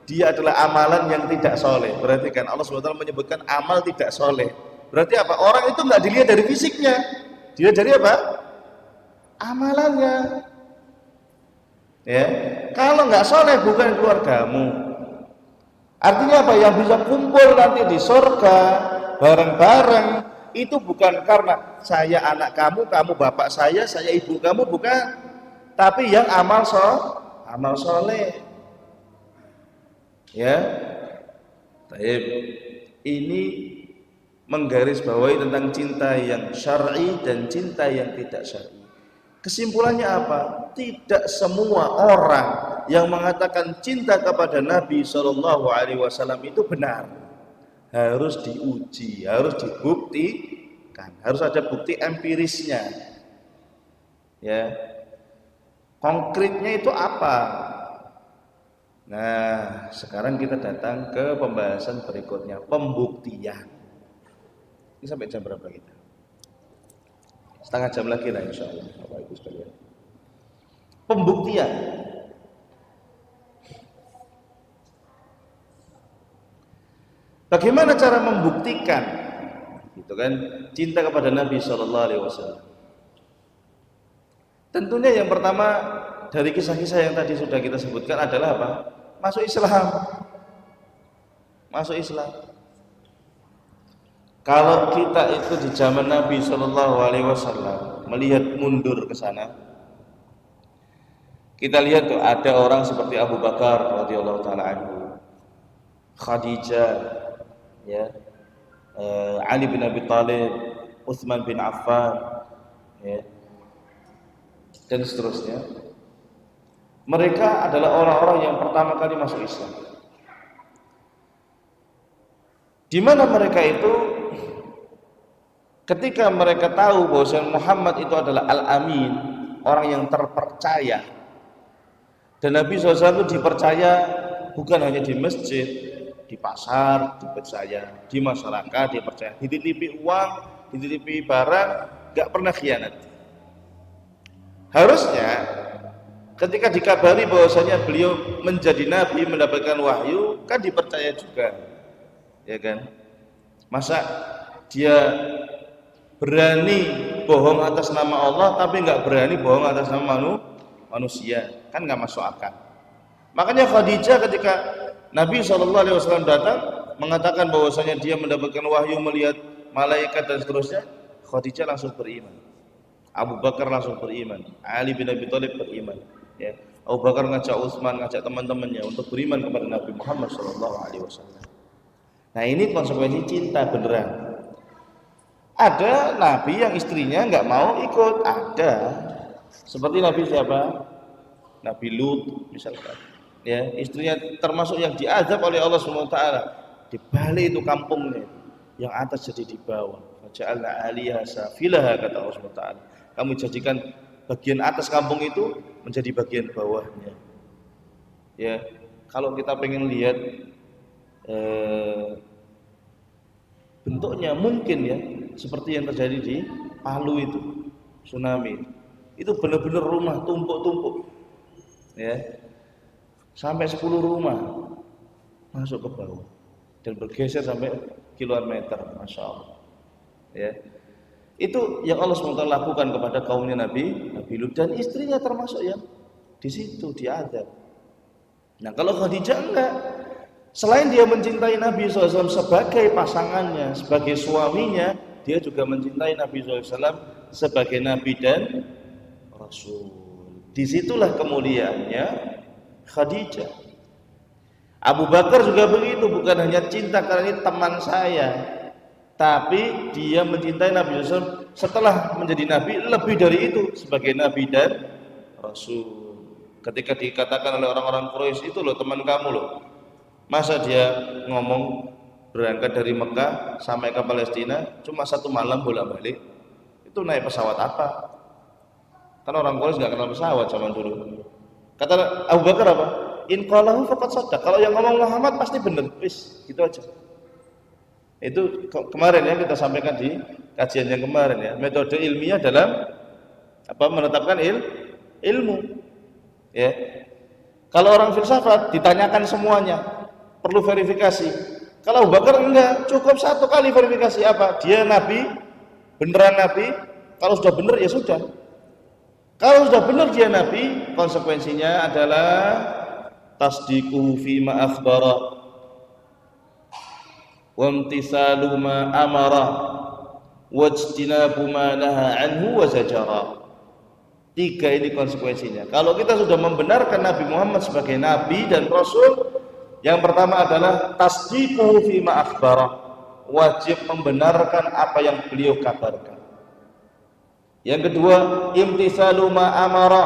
Dia adalah amalan yang tidak soleh. Berarti kan Allah SWT menyebutkan amal tidak soleh. Berarti apa? Orang itu nggak dilihat dari fisiknya. Dilihat dari apa? Amalannya. Ya. Kalau nggak soleh bukan keluargamu. Artinya apa? Yang bisa kumpul nanti di surga bareng-bareng itu bukan karena saya anak kamu, kamu bapak saya ibu kamu, bukan. Tapi yang amal soleh. Ya. Baik. Ini menggarisbawahi tentang cinta yang syar'i dan cinta yang tidak syar'i. Kesimpulannya apa? Tidak semua orang yang mengatakan cinta kepada Nabi Shallallahu Alaihi Wasallam itu benar, harus diuji, harus dibuktikan, harus ada bukti empirisnya. Ya, konkretnya itu apa? Nah, sekarang kita datang ke pembahasan berikutnya, pembuktian. Ini sampai jam berapa kita? Setengah jam lagi lah insya Allah, Bapak Ibu sekalian. Pembuktian. Bagaimana cara membuktikan, gitu kan, cinta kepada Nabi Shallallahu Alaihi Wasallam? Tentunya yang pertama dari kisah-kisah yang tadi sudah kita sebutkan adalah apa? Masuk Islam. Masuk Islam. Kalau kita itu di zaman Nabi Shallallahu Alaihi Wasallam melihat mundur ke sana, kita lihat tuh ada orang seperti Abu Bakar radhiyallahu taala anhu, Khadijah, ya, Ali bin Abi Thalib, Utsman bin Affan, ya, dan seterusnya. Mereka adalah orang-orang yang pertama kali masuk Islam. Di mana mereka itu ketika mereka tahu bahwa Muhammad itu adalah Al-Amin, orang yang terpercaya, dan Nabi SAW itu dipercaya bukan hanya di masjid, di pasar dipercaya, di masyarakat dipercaya, dititipi uang, dititipi barang, gak pernah khianat. Harusnya ketika dikabari bahwasanya beliau menjadi nabi, mendapatkan wahyu, kan dipercaya juga, ya kan? Masa dia berani bohong atas nama Allah tapi nggak berani bohong atas nama manusia, kan nggak masuk akal. Makanya Khadijah ketika Nabi SAW datang mengatakan bahwasanya dia mendapatkan wahyu, melihat malaikat dan seterusnya, Khadijah langsung beriman. Abu Bakar langsung beriman, Ali bin Abi Thalib beriman, ya. Abu Bakar ngajak Utsman, ngajak teman-temannya untuk beriman kepada Nabi Muhammad SAW. Nah, ini konsekuensi cinta beneran. Ada nabi yang istrinya nggak mau ikut, ada. Seperti Nabi siapa? Nabi Lut misalkan. Ya, istrinya termasuk yang diazab oleh Allah SWT. Di balik itu kampungnya, yang atas jadi di bawah. Faja'alna 'aliyaha safilaha, kata Allah SWT. Kamu jadikan bagian atas kampung itu menjadi bagian bawahnya. Ya, kalau kita pengen lihat bentuknya mungkin ya seperti yang terjadi di Palu itu, tsunami. Itu benar-benar rumah tumpuk-tumpuk. Ya. Sampai 10 rumah masuk ke bawah dan bergeser sampai kiloan meter, Masya Allah. Ya. Itu yang Allah SWT lakukan kepada kaumnya Nabi Lut, dan istrinya termasuk yang di situ diadab. Nah, kalau Khadijah enggak. Selain dia mencintai Nabi SAW sebagai pasangannya, sebagai suaminya, dia juga mencintai Nabi SAW sebagai Nabi dan Rasul. Disitulah kemuliaannya Khadijah. Abu Bakar juga begitu, bukan hanya cinta karena ini teman saya, tapi dia mencintai Nabi SAW setelah menjadi Nabi, lebih dari itu, sebagai Nabi dan Rasul. Ketika dikatakan oleh orang-orang Quraisy, itu loh teman kamu loh. Masa dia ngomong berangkat dari Mekah sampai ke Palestina cuma 1 malam bolak-balik? Itu naik pesawat apa? Kan orang Quraisy nggak kenal pesawat zaman dulu. Kata Abu Bakar apa? In qalahu faqad shadaq. Kalau yang ngomong Muhammad pasti benar. Wis, gitu aja. Itu kemarin ya kita sampaikan di kajian yang kemarin ya. Metode ilmiah dalam apa menetapkan ilmu. Ya. Kalau orang filsafat ditanyakan semuanya, perlu verifikasi. Kalau Abu Bakar enggak, cukup 1 kali verifikasi. Apa? Dia Nabi, beneran Nabi. Kalau sudah benar ya sudah. Kalau sudah benar dia Nabi, konsekuensinya adalah tasdiquhu fima akhbara wa imtithalu ma amara wajtinabu ma naha anhu wa zajara. 3 ini konsekuensinya. Kalau kita sudah membenarkan Nabi Muhammad sebagai Nabi dan Rasul, yang pertama adalah tasdiquhu fima akhbara, wajib membenarkan apa yang beliau kabarkan. Yang kedua, imtitsalu ma amara,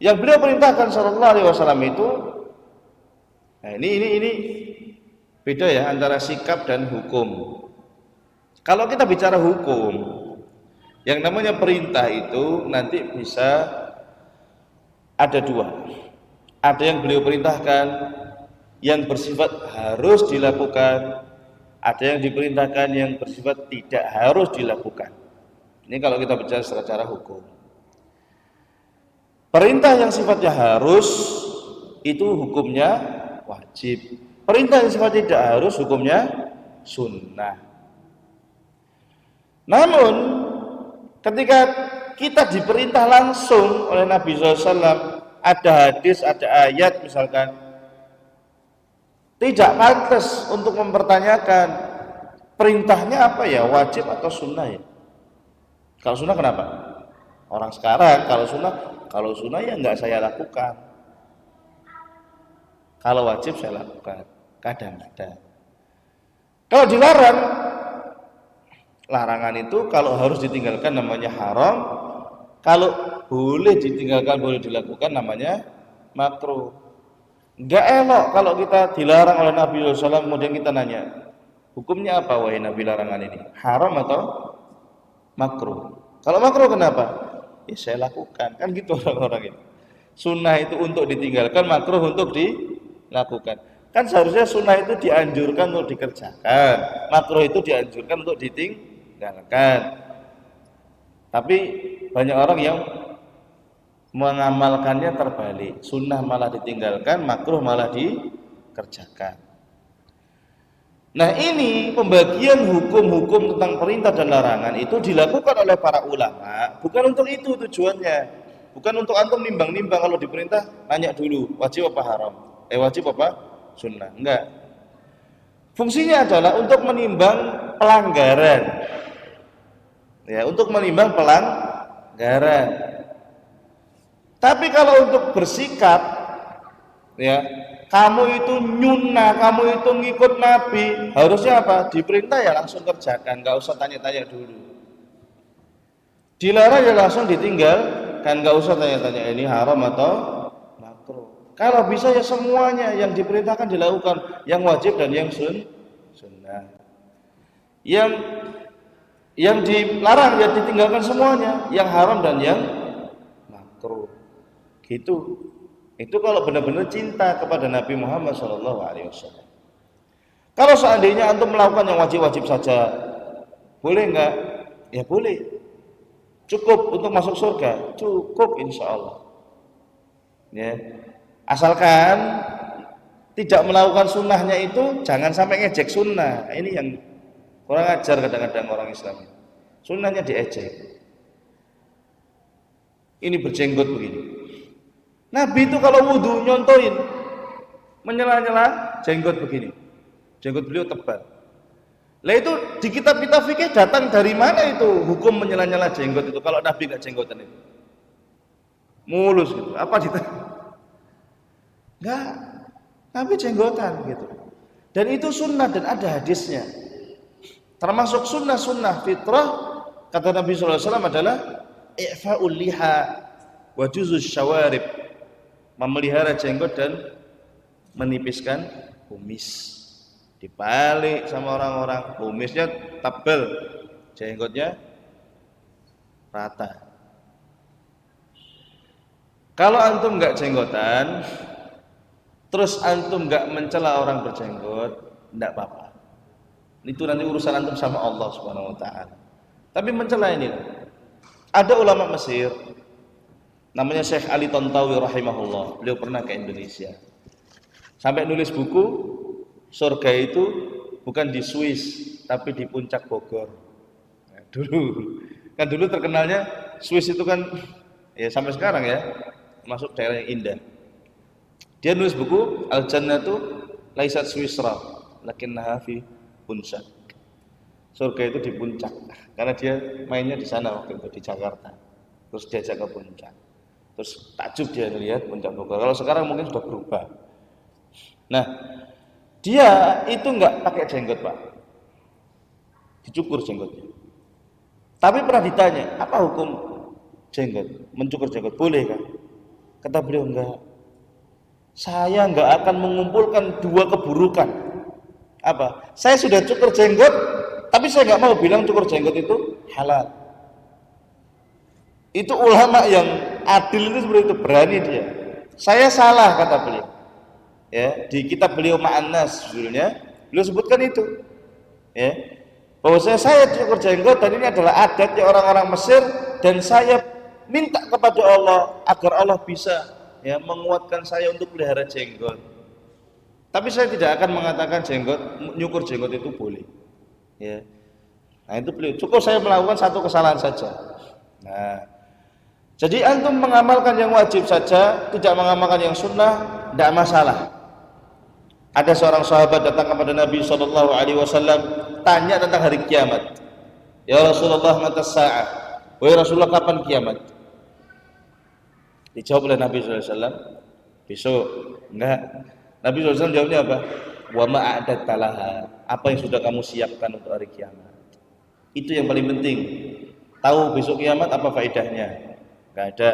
Yang beliau perintahkan sallallahu alaihi wasallam itu, nah ini beda ya antara sikap dan hukum. Kalau kita bicara hukum, yang namanya perintah itu nanti bisa ada dua. Ada yang beliau perintahkan yang bersifat harus dilakukan, ada yang diperintahkan yang bersifat tidak harus dilakukan. Ini kalau kita bicara secara hukum. Perintah yang sifatnya harus itu hukumnya wajib. Perintah yang sifatnya tidak harus hukumnya sunnah. Namun ketika kita diperintah langsung oleh Nabi SAW, ada hadis, ada ayat misalkan, tidak pantas untuk mempertanyakan perintahnya apa ya, wajib atau sunnah ya. Kalau sunnah kenapa? Orang sekarang kalau sunnah ya nggak saya lakukan. Kalau wajib saya lakukan, kadang-kadang. Kalau dilarang, larangan itu kalau harus ditinggalkan namanya haram, kalau boleh ditinggalkan, boleh dilakukan namanya makruh. Enggak elok kalau kita dilarang oleh Nabi SAW kemudian kita nanya, hukumnya apa wahai Nabi larangan ini? Haram atau makruh? Kalau makruh kenapa? Ya saya lakukan, kan gitu orang-orang itu. Sunnah itu untuk ditinggalkan, makruh untuk dilakukan. Kan seharusnya sunnah itu dianjurkan untuk dikerjakan, makruh itu dianjurkan untuk ditinggalkan. Tapi banyak orang yang mengamalkannya terbalik, sunnah malah ditinggalkan, makruh malah dikerjakan. Nah ini pembagian hukum-hukum tentang perintah dan larangan itu dilakukan oleh para ulama, bukan untuk itu tujuannya, bukan untuk antum nimbang-nimbang kalau diperintah nanya dulu wajib apa haram, wajib apa sunnah, enggak. Fungsinya adalah untuk menimbang pelanggaran, ya, untuk menimbang pelanggaran. Tapi kalau untuk bersikap, ya, kamu itu nyunnah, kamu itu ngikut Nabi, harusnya apa? Diperintah ya langsung kerjakan, nggak usah tanya-tanya dulu. Dilarang ya langsung ditinggalkan, nggak usah tanya-tanya ini haram atau makruh. Kalau bisa ya semuanya yang diperintahkan dilakukan, yang wajib dan yang sunnah. Yang dilarang ya ditinggalkan semuanya, yang haram dan yang makruh. Gitu. Itu kalau benar-benar cinta kepada Nabi Muhammad SAW. Kalau seandainya antum melakukan yang wajib-wajib saja, boleh enggak? Ya boleh. Cukup untuk masuk surga, cukup insya Allah. Ya. Asalkan tidak melakukan sunnahnya itu, jangan sampai ngejek sunnah. Ini yang kurang ajar kadang-kadang orang Islam. Sunnahnya diejek. Ini berjenggot begini. Nabi itu kalau wudhu nyontoin, menyela-nyela jenggot begini. Jenggot beliau tebal. Lah itu di kitab-kitab fikih datang dari mana itu hukum menyela-nyela jenggot itu kalau Nabi nggak jenggotan itu? Mulus gitu. Apa kita? Enggak. Nabi jenggotan gitu. Dan itu sunnah dan ada hadisnya. Termasuk sunnah-sunnah fitrah kata Nabi SAW adalah i'fa'ul liha wa juzuz syawarib. Memelihara jenggot dan menipiskan kumis. Dibalik sama orang-orang, kumisnya tebal, jenggotnya rata. Kalau antum nggak jenggotan, terus antum nggak mencela orang berjenggot, enggak apa-apa. Itu nanti urusan antum sama Allah Subhanahu wa taala. Tapi mencela ini, ada ulama Mesir namanya Syekh Ali Tontawi rahimahullah. Beliau pernah ke Indonesia. Sampai nulis buku, surga itu bukan di Swiss, tapi di puncak Bogor. Nah, dulu terkenalnya Swiss itu kan ya sampai sekarang ya, masuk daerah yang indah. Dia nulis buku Al-Jannatu laisat Swisra, lakinnaha fi puncak. Surga itu di puncak. Karena dia mainnya di sana waktu itu di Jakarta. Terus diajak ke puncak. Terus takjub dia melihat puncak Bogor. Kalau sekarang mungkin sudah berubah. Nah, dia itu enggak pakai jenggot, Pak. Dicukur jenggotnya. Tapi pernah ditanya, apa hukum jenggot? Mencukur jenggot boleh kan? Kata beliau, enggak. Saya enggak akan mengumpulkan dua keburukan. Apa? Saya sudah cukur jenggot, tapi saya enggak mau bilang cukur jenggot itu halal. Itu ulama yang adil itu seperti itu, berani dia. Saya salah kata beliau. Ya, di kitab beliau Ma'an-Nas judulnya, beliau sebutkan itu. Ya. Bahwa saya cukur jenggot dan ini adalah adatnya orang-orang Mesir dan saya minta kepada Allah agar Allah bisa ya menguatkan saya untuk pelihara jenggot. Tapi saya tidak akan mengatakan nyukur jenggot itu boleh. Ya. Nah, itu beliau. Cukup saya melakukan satu kesalahan saja. Nah, jadi antum mengamalkan yang wajib saja, tidak mengamalkan yang sunnah, tidak masalah. Ada seorang sahabat datang kepada Nabi SAW, tanya tentang hari kiamat. Ya Rasulullah, mata sa'ah. Wahai Rasulullah, kapan kiamat? Dijawab oleh Nabi SAW, besok. Enggak. Nabi SAW jawabnya apa? Wa ma'adat talaha. Apa yang sudah kamu siapkan untuk hari kiamat? Itu yang paling penting. Tahu besok kiamat apa faedahnya? Enggak ada.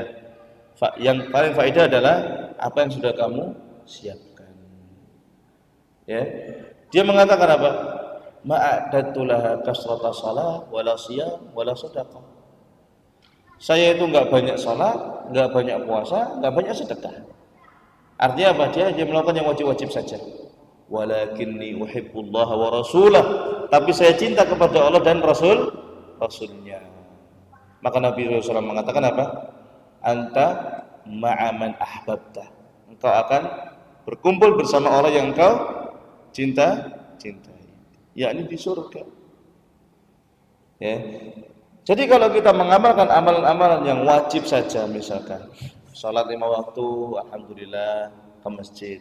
Yang paling faedah adalah apa yang sudah kamu siapkan. Ya, dia mengatakan apa? Ma'adatu laha kasrata shalah wala shiyam wala shadaqah. Saya itu enggak banyak salat, enggak banyak puasa, enggak banyak sedekah. Artinya apa? Dia melakukan yang wajib-wajib saja. Walakinni uhibbullaha wa rasulah. Tapi saya cinta kepada Allah dan Rasulnya. Maka Nabi SAW mengatakan apa? Anta ma'aman ahbabta. Engkau akan berkumpul bersama orang yang engkau cintai, yakni di surga. Ya. Jadi kalau kita mengamalkan amalan-amalan yang wajib saja, misalkan sholat 5 waktu, alhamdulillah ke masjid.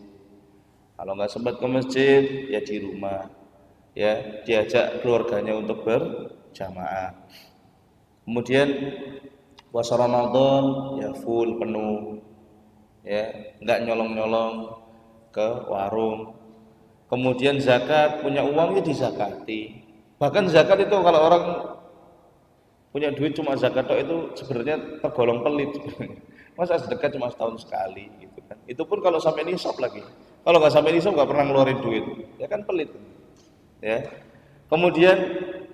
Kalau nggak sempat ke masjid, ya di rumah. Ya, diajak keluarganya untuk berjamaah. Kemudian puasa Ramadan ya full penuh. Ya, nggak nyolong-nyolong ke warung. Kemudian zakat, punya uang ya dizakati. Bahkan zakat itu kalau orang punya duit cuma zakat itu sebenarnya tergolong pelit. Masa sedekah cuma setahun sekali gitu kan. Itu pun kalau sampai nisab lagi. Kalau nggak sampai nisab nggak pernah ngeluarin duit. Ya kan pelit. Ya. Kemudian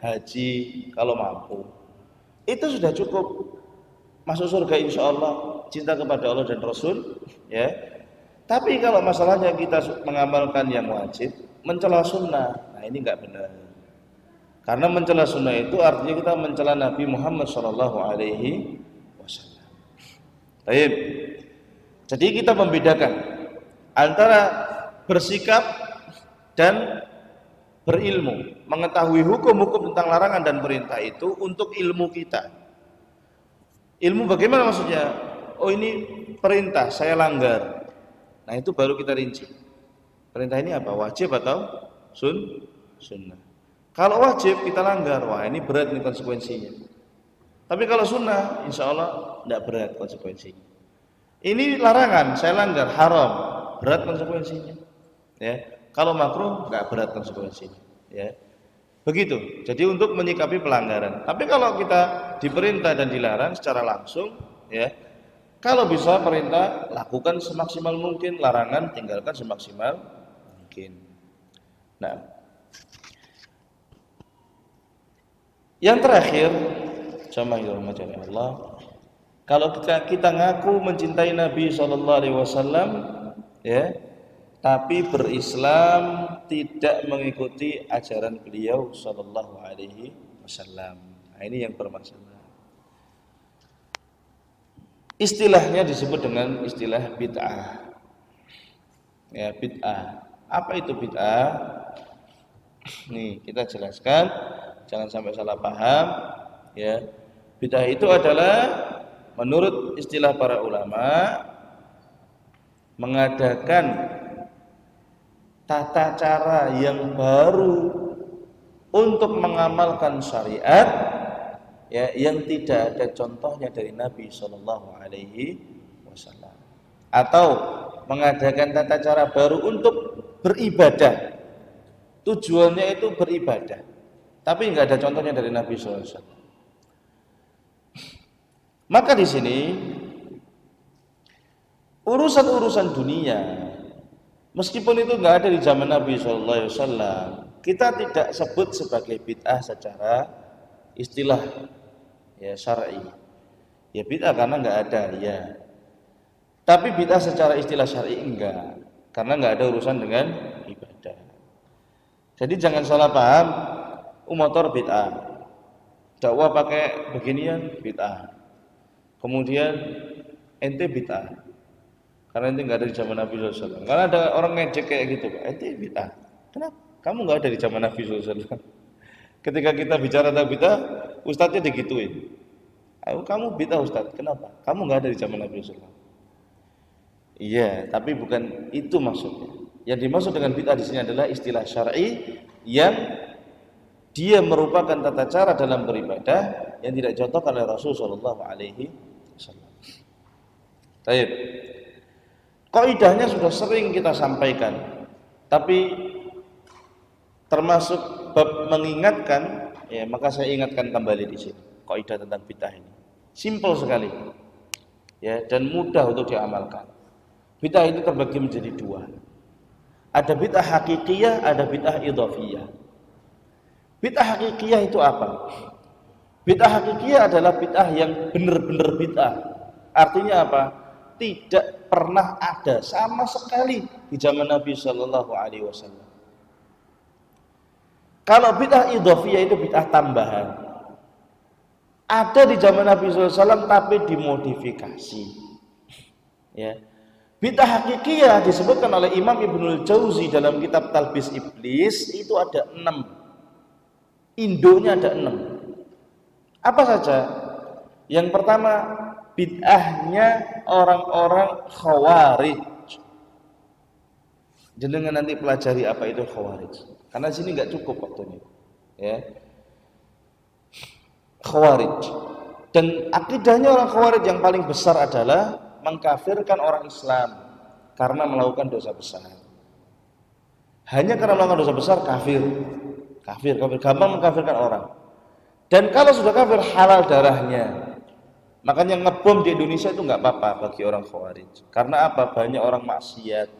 haji kalau mampu. Itu sudah cukup masuk surga insya Allah, cinta kepada Allah dan Rasul, ya. Tapi kalau masalahnya kita mengamalkan yang wajib, mencela sunnah, nah ini nggak benar. Karena mencela sunnah itu artinya kita mencela Nabi Muhammad SAW. Baik. Jadi kita membedakan antara bersikap dan berilmu, mengetahui hukum-hukum tentang larangan dan perintah itu untuk ilmu kita. Ilmu bagaimana maksudnya? Oh ini perintah, saya langgar. Nah itu baru kita rinci. Perintah ini apa? Wajib atau sunnah? Kalau wajib kita langgar, wah ini berat nih konsekuensinya. Tapi kalau sunnah, insya Allah tidak berat konsekuensinya. Ini larangan, saya langgar, haram, berat konsekuensinya. Ya, kalau makruh nggak berat konsekuensinya. Ya, begitu. Jadi untuk menyikapi pelanggaran. Tapi kalau kita diperintah dan dilarang secara langsung, ya. Kalau bisa perintah lakukan semaksimal mungkin, larangan tinggalkan semaksimal mungkin. Nah, yang terakhir, sama yang dirahmati Allah, kalau kita ngaku mencintai Nabi SAW, ya, tapi berislam tidak mengikuti ajaran beliau SAW. Nah, ini yang bermasalah. Istilahnya disebut dengan istilah bid'ah. Ya, bid'ah. Apa itu bid'ah? Nih, kita jelaskan, jangan sampai salah paham. Ya, bid'ah itu adalah menurut istilah para ulama mengadakan tata cara yang baru untuk mengamalkan syariat, ya, yang tidak ada contohnya dari Nabi SAW, atau mengadakan tata cara baru untuk beribadah. Tujuannya itu beribadah, tapi nggak ada contohnya dari Nabi SAW. Maka di sini Urusan-urusan dunia, meskipun itu nggak ada di zaman Nabi SAW, kita tidak sebut sebagai bid'ah secara istilah ya syar'i. Ya bid'ah karena nggak ada ya. Tapi bid'ah secara istilah syar'i enggak, karena nggak ada urusan dengan ibadah. Jadi jangan salah paham, motor bid'ah, dakwah pakai beginian bid'ah, kemudian ente bid'ah, karena ente nggak ada di zaman Nabi SAW. Karena ada orang ngejek kayak gitu, ente bid'ah. Kenapa? Kamu nggak ada di zaman Nabi SAW. Ketika kita bicara tentang bid'ah, ustadznya digituin. Kamu bid'ah ustadz, kenapa? Kamu nggak ada di zaman Nabi SAW. Iya, tapi bukan itu maksudnya. Yang dimaksud dengan bid'ah di sini adalah istilah syar'i yang dia merupakan tata cara dalam beribadah yang tidak dicontohkan oleh Rasulullah SAW. Baik. Kaidahnya sudah sering kita sampaikan, tapi termasuk bab mengingatkan, ya maka saya ingatkan kembali di sini. Kaidah tentang bid'ah ini simpel sekali, ya dan mudah untuk diamalkan. Bid'ah itu terbagi menjadi dua. Ada bid'ah hakikiyah, ada bid'ah idhafiyah. Bid'ah hakikiyah itu apa? Bid'ah hakikiyah adalah bid'ah yang benar-benar bid'ah. Artinya apa? Tidak pernah ada sama sekali di zaman Nabi Shallallahu Alaihi Wasallam. Kalau bid'ah idhafiyah itu bid'ah tambahan. Ada di zaman Nabi SAW tapi dimodifikasi. Ya. Bid'ah hakikiyah disebutkan oleh Imam Ibnul Jauzi dalam kitab Talbis Iblis itu ada 6. Indonya ada 6. Apa saja? Yang pertama, bid'ahnya orang-orang Khawarij. Jenengan nanti pelajari apa itu Khawarij. Karena sini nggak cukup waktunya. Ya. Khawarij. Dan akidahnya orang Khawarij yang paling besar adalah mengkafirkan orang Islam karena melakukan dosa besar. Hanya karena melakukan dosa besar kafir, gampang mengkafirkan orang. Dan kalau sudah kafir halal darahnya. Makanya ngebom di Indonesia itu nggak apa-apa bagi orang Khawarij. Karena apa? Banyak orang maksiat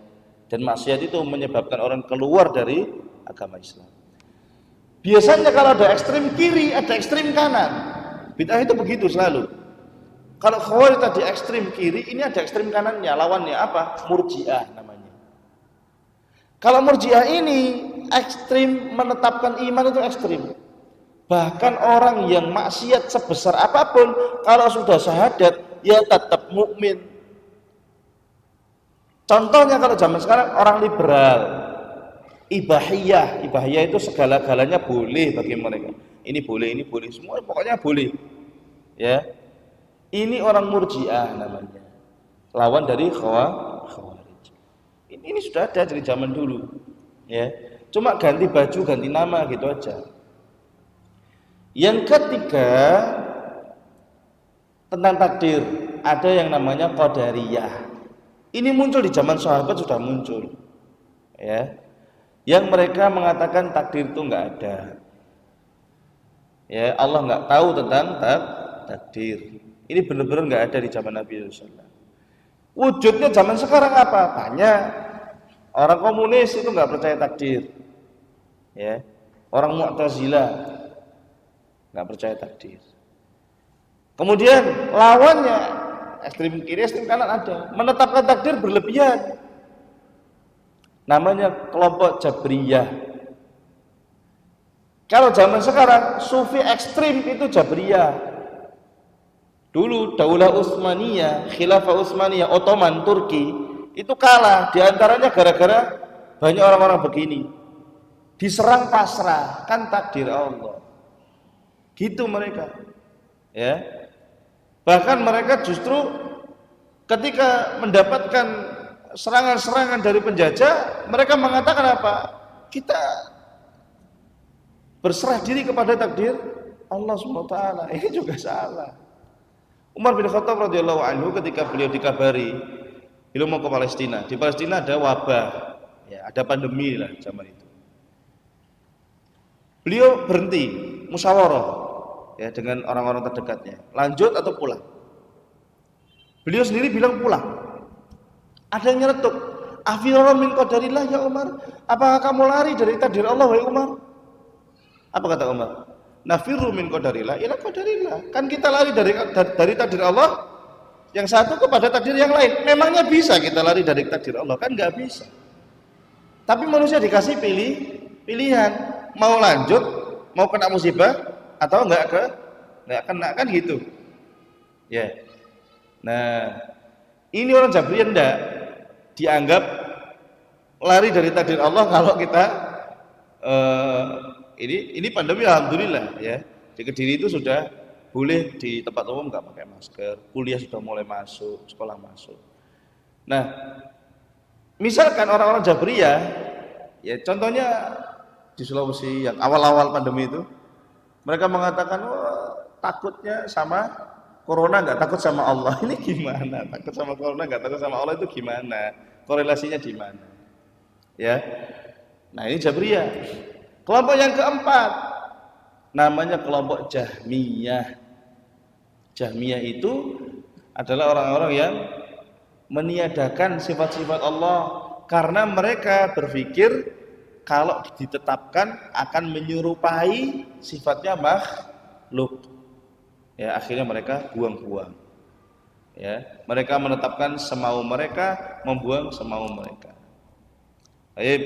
dan maksiat itu menyebabkan orang keluar dari agama Islam. Biasanya kalau ada ekstrem kiri, ada ekstrem kanan. Bid'ah itu begitu selalu. Kalau Khawarij tadi ekstrem kiri, ini ada ekstrem kanannya. Lawannya apa? Murji'ah namanya. Kalau Murji'ah ini ekstrem menetapkan iman itu ekstrem. Bahkan orang yang maksiat sebesar apapun, kalau sudah syahadat, ya tetap mukmin. Contohnya kalau zaman sekarang orang liberal, ibahiyah itu segala-galanya boleh bagi mereka. Ini boleh, semua pokoknya boleh. Ya. Ini orang Murji'ah namanya. Lawan dari Khawarij. Ini sudah ada dari zaman dulu. Ya. Cuma ganti baju, ganti nama gitu aja. Yang ketiga tentang takdir, ada yang namanya Qadariyah. Ini muncul di zaman sahabat sudah muncul. Ya. Yang mereka mengatakan takdir itu enggak ada. Ya, Allah enggak tahu tentang takdir. Ini benar-benar enggak ada di zaman Nabi SAW. Wujudnya zaman sekarang apa? Banyak. Orang komunis itu enggak percaya takdir. Ya. Orang Mu'tazilah enggak percaya takdir. Kemudian lawannya ekstrem kiri, ekstrem kanan ada. Menetapkan takdir berlebihan. Namanya kelompok Jabriyah. Kalau zaman sekarang Sufi ekstrim itu Jabriyah. Dulu Daulah Utsmaniyah, Khilafah Utsmaniyah, Ottoman, Turki itu kalah. Di antaranya gara-gara banyak orang-orang begini. Diserang pasrah, kan takdir Allah. Gitu mereka. Ya. Bahkan mereka justru ketika mendapatkan serangan-serangan dari penjajah, mereka mengatakan apa? Kita berserah diri kepada takdir Allah SWT. Ini juga salah. Umar bin Khattab radhiyallahu anhu ketika beliau dikabari beliau mau ke Palestina. Di Palestina ada wabah, ya, ada pandemi lah zaman itu. Beliau berhenti musyawarah ya dengan orang-orang terdekatnya. Lanjut atau pulang? Beliau sendiri bilang pulang. Ada yang nyeletuk, "Afirara min qadarillah ya Umar." Apakah kamu lari dari takdir Allah wahai Umar? Apa kata Umar? "Nafirru min qadarillah ila qadarillah." Kan kita lari dari takdir Allah yang satu kepada takdir yang lain. Memangnya bisa kita lari dari takdir Allah? Kan nggak bisa. Tapi manusia dikasih pilihan, mau lanjut, mau kena musibah atau nggak kena, kan gitu. Ya. Nah, ini orang Jabriyah enggak dianggap lari dari takdir Allah kalau kita ini pandemi alhamdulillah ya. Di Kediri itu sudah boleh di tempat umum nggak pakai masker, kuliah sudah mulai masuk, sekolah masuk. Nah, misalkan orang-orang Jabriyah, ya contohnya di Sulawesi yang awal-awal pandemi itu, mereka mengatakan, takutnya sama corona nggak takut sama Allah. Ini gimana? Takut sama corona nggak takut sama Allah itu gimana? Korelasinya di mana? Ya, nah ini Jabriyah. Kelompok yang keempat, namanya kelompok Jahmiyah. Jahmiyah itu adalah orang-orang yang meniadakan sifat-sifat Allah karena mereka berpikir kalau ditetapkan akan menyerupai sifatnya makhluk. Ya, akhirnya mereka buang-buang. Ya, mereka menetapkan semau mereka, membuang semau mereka. Baik.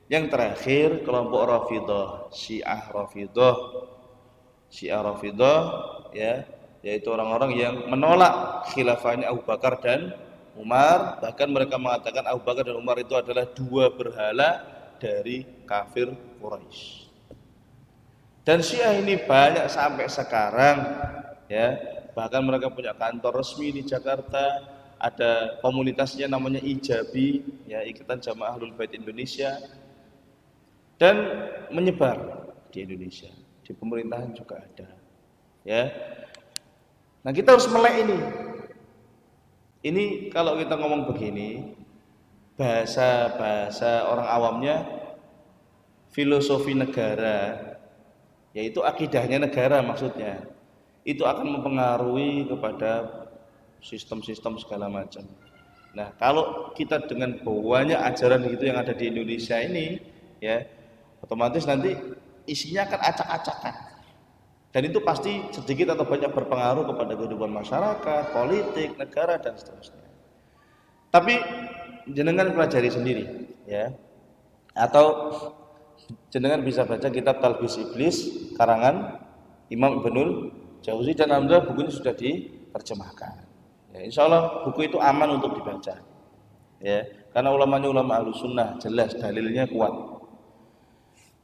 Yang terakhir kelompok Rafidhah, Syiah Rafidhah, ya, yaitu orang-orang yang menolak khilafahnya Abu Bakar dan Umar, bahkan mereka mengatakan Abu Bakar dan Umar itu adalah dua berhala dari kafir Quraisy. Dan Syiah ini banyak sampai sekarang, ya, bahkan mereka punya kantor resmi di Jakarta, ada komunitasnya namanya Ijabi, ya, Ikatan Jamaah Ahlul Bait Indonesia, dan menyebar di Indonesia, di pemerintahan juga ada, ya. Nah, kita harus melek ini. Ini kalau kita ngomong begini, bahasa orang awamnya filosofi negara, yaitu akidahnya negara maksudnya. Itu akan mempengaruhi kepada sistem-sistem segala macam. Nah, kalau kita dengan bawahnya ajaran gitu yang ada di Indonesia ini, ya, otomatis nanti isinya akan acak-acakan. Dan itu pasti sedikit atau banyak berpengaruh kepada kehidupan masyarakat, politik, negara, dan seterusnya. Tapi jenengan pelajari sendiri, ya. Atau jenengan bisa baca kitab Talbis Iblis karangan Imam Ibnul Jauzi, dan alhamdulillah bukunya sudah diterjemahkan. Ya, insya Allah buku itu aman untuk dibaca. Ya, karena ulamanya ulama Ahlus Sunnah, jelas dalilnya kuat.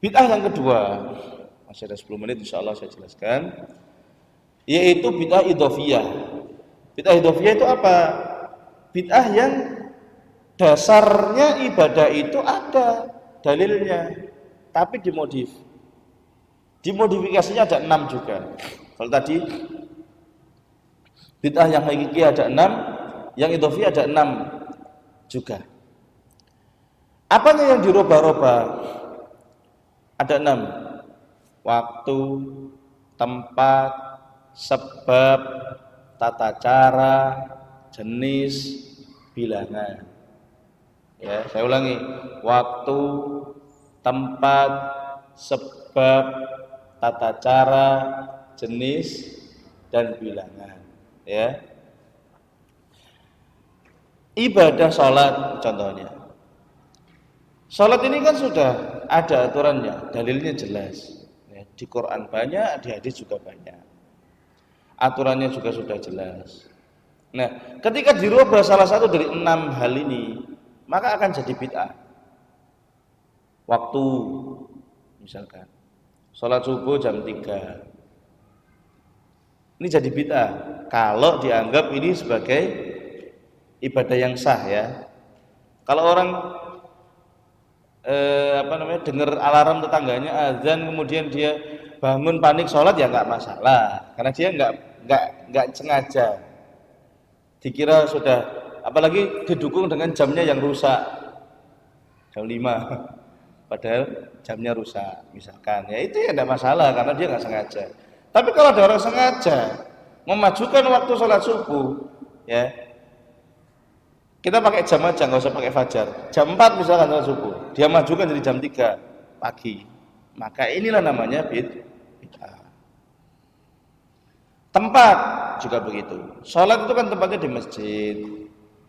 Bid'ah yang kedua, masih ada 10 menit insya Allah saya jelaskan, yaitu bid'ah idhofiyah. Bid'ah idhofiyah itu apa? Bid'ah yang dasarnya ibadah itu ada dalilnya, tapi dimodifikasinya ada 6 juga. Kalau tadi bid'ah yang hakiki ada 6, yang idhofiyah ada 6 juga. Apanya yang dirubah-rubah? Ada 6. Waktu, tempat, sebab, tata cara, jenis, bilangan. Ya, saya ulangi. Waktu, tempat, sebab, tata cara, jenis, dan bilangan. Ya. Ibadah sholat contohnya. Sholat ini kan sudah ada aturannya, dalilnya jelas. Ya, di Quran banyak, di hadis juga banyak. Aturannya juga sudah jelas. Nah, ketika dirubah salah satu dari 6 hal ini, maka akan jadi bid'ah. Waktu, misalkan, sholat subuh jam 3. Ini jadi bid'ah kalau dianggap ini sebagai ibadah yang sah, ya. Kalau orang dengar alarm tetangganya azan, kemudian dia bangun panik sholat, ya nggak masalah, karena dia nggak sengaja. Dikira sudah, apalagi didukung dengan jamnya yang rusak, jam 5, padahal jamnya rusak, misalkan, ya itu ya nggak masalah karena dia nggak sengaja. Tapi kalau ada orang sengaja memajukan waktu sholat subuh, ya, Kita pakai jam aja, nggak usah pakai fajar. Jam 4 misalkan sholat subuh, dia majukan jadi jam 3 pagi. Maka inilah namanya bid'ah. Tempat juga begitu. Sholat itu kan tempatnya di masjid,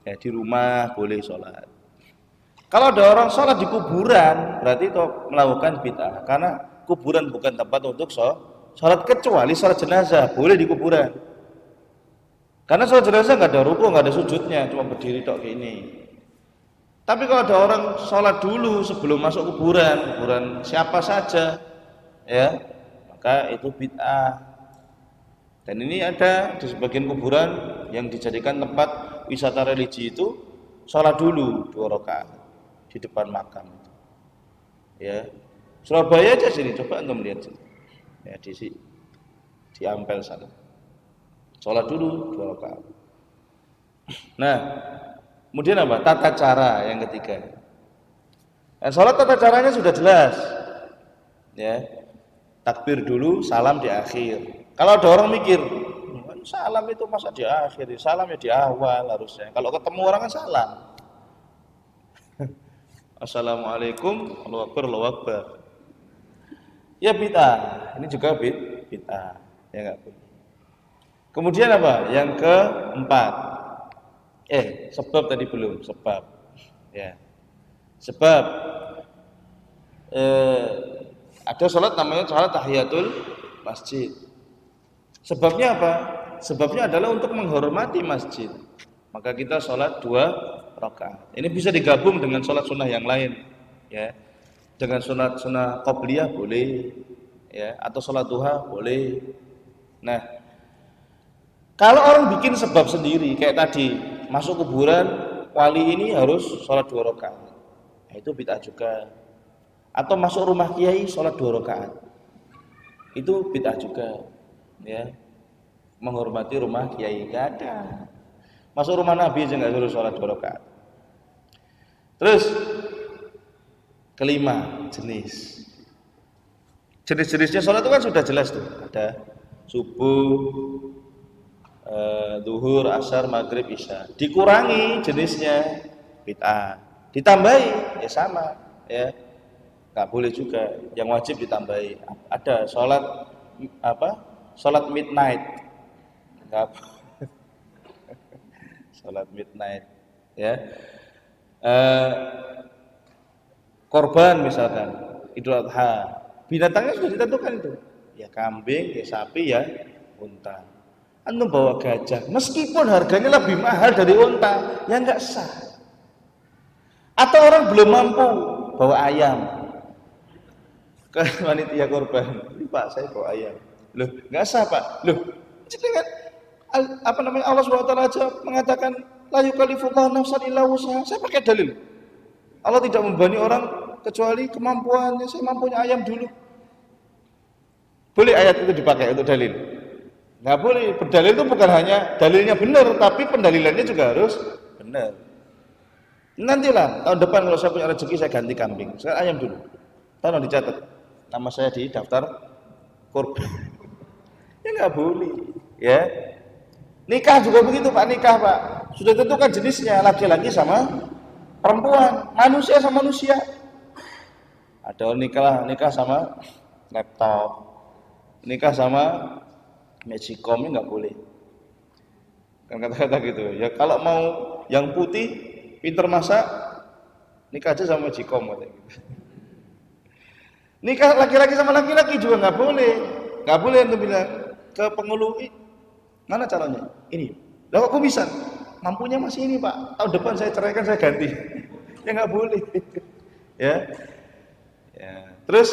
ya, di rumah boleh sholat. Kalau ada orang sholat di kuburan, berarti itu melakukan bid'ah. Karena kuburan bukan tempat untuk sholat, kecuali sholat jenazah, boleh di kuburan. Karena sholat jenazah nggak ada rukuk, nggak ada sujudnya, cuma berdiri tok kayak ini. Tapi kalau ada orang sholat dulu sebelum masuk kuburan siapa saja, ya, maka itu bid'ah. Dan ini ada di sebagian kuburan yang dijadikan tempat wisata religi itu sholat dulu 2 rakaat di depan makam. Ya, Surabaya aja sini, coba antum lihat sini. Ya, di Ampel sana. Sholat dulu 2 rakaat. Nah, kemudian apa? Tata cara yang ketiga. Nah, sholat tata caranya sudah jelas. Ya, takbir dulu, salam di akhir. Kalau ada orang mikir, salam itu masa di akhir, salam ya di awal harusnya. Kalau ketemu orang kan salam. Assalamualaikum, Allahu Akbar, Allahu Akbar. Ya bid'ah. Ini juga bid'ah. Ya enggak boleh. Kemudian apa? Yang keempat. Sebab tadi belum, sebab. Ya. Sebab ada salat namanya salat tahiyatul masjid. Sebabnya apa? Sebabnya adalah untuk menghormati masjid. Maka kita salat 2 rakaat. Ini bisa digabung dengan salat sunnah yang lain, ya. Dengan salat sunnah qobliyah boleh, ya, atau salat duha boleh. Nah, kalau orang bikin sebab sendiri kayak tadi, masuk kuburan wali ini harus sholat 2 rakaat, nah, itu bid'ah juga. Atau masuk rumah kiai sholat 2 rakaat, itu bid'ah juga, ya. Menghormati rumah kiai gak ada. Masuk rumah Nabi aja nggak suruh sholat 2 rakaat. Terus kelima, jenis-jenisnya sholat itu kan sudah jelas tuh. Ada subuh, zuhur, asar, maghrib, isya. Dikurangi jenisnya bid'ah. Ditambahi ya sama, ya. Enggak boleh juga. Yang wajib ditambahi. Ada salat Salat midnight. Enggak. Salat midnight, ya. Korban misalkan Idul Adha. Binatangnya sudah ditentukan itu. Ya kambing, ya sapi, ya unta. Antum bawa gajah, meskipun harganya lebih mahal dari unta, ya enggak sah. Atau orang belum mampu bawa ayam ke panitia korban, Pak saya bawa ayam, loh enggak sah Pak, loh dengan Allah SWT aja mengatakan la yukallifullahu nafsan illa wus'aha. Saya pakai dalil Allah tidak membebani orang kecuali kemampuannya. Saya mampunya ayam dulu, boleh ayat itu dipakai untuk dalil? Nggak boleh. Berdalil itu bukan hanya dalilnya benar, tapi pendalilannya juga harus benar. Nantilah tahun depan kalau saya punya rezeki saya ganti kambing. Sekarang ayam dulu. Tolong dicatat nama saya di daftar korban. Ya nggak boleh. Ya. Nikah juga begitu Pak. Nikah Pak. Sudah tentukan jenisnya, laki-laki sama perempuan, manusia sama manusia. Ada nikah sama laptop, nikah sama magicom, nggak boleh. Kan kata-kata gitu. Ya kalau mau yang putih, pinter masak, nikah aja sama magicom katanya gitu. Nikah laki-laki sama laki-laki juga nggak boleh. Nggak boleh untuk bilang ke penghulu, mana calonnya? Ini. Lah kok bisa? Mampunya masih ini Pak. Tahun depan saya ceraikan, saya ganti. Ya nggak boleh. Ya. Terus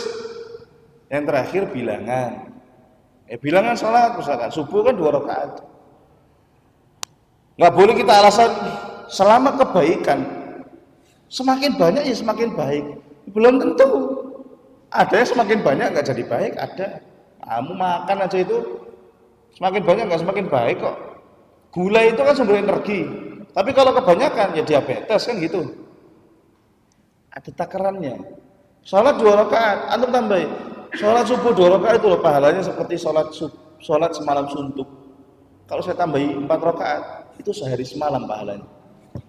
yang terakhir bilangan. Bilangan sholat misalkan subuh kan 2 rakaat. Nggak boleh kita alasan selama kebaikan semakin banyak ya semakin baik. Belum tentu. Ada yang semakin banyak nggak jadi baik, ada. Kamu makan aja itu semakin banyak nggak semakin baik kok. Gula itu kan sumber energi. Tapi kalau kebanyakan ya diabetes kan gitu. Ada takarannya. Sholat 2 rakaat, antum tambahin. Sholat subuh 2 rakaat itu loh, pahalanya seperti sholat semalam suntuk. Kalau saya tambahi 4 rakaat, itu sehari semalam pahalanya.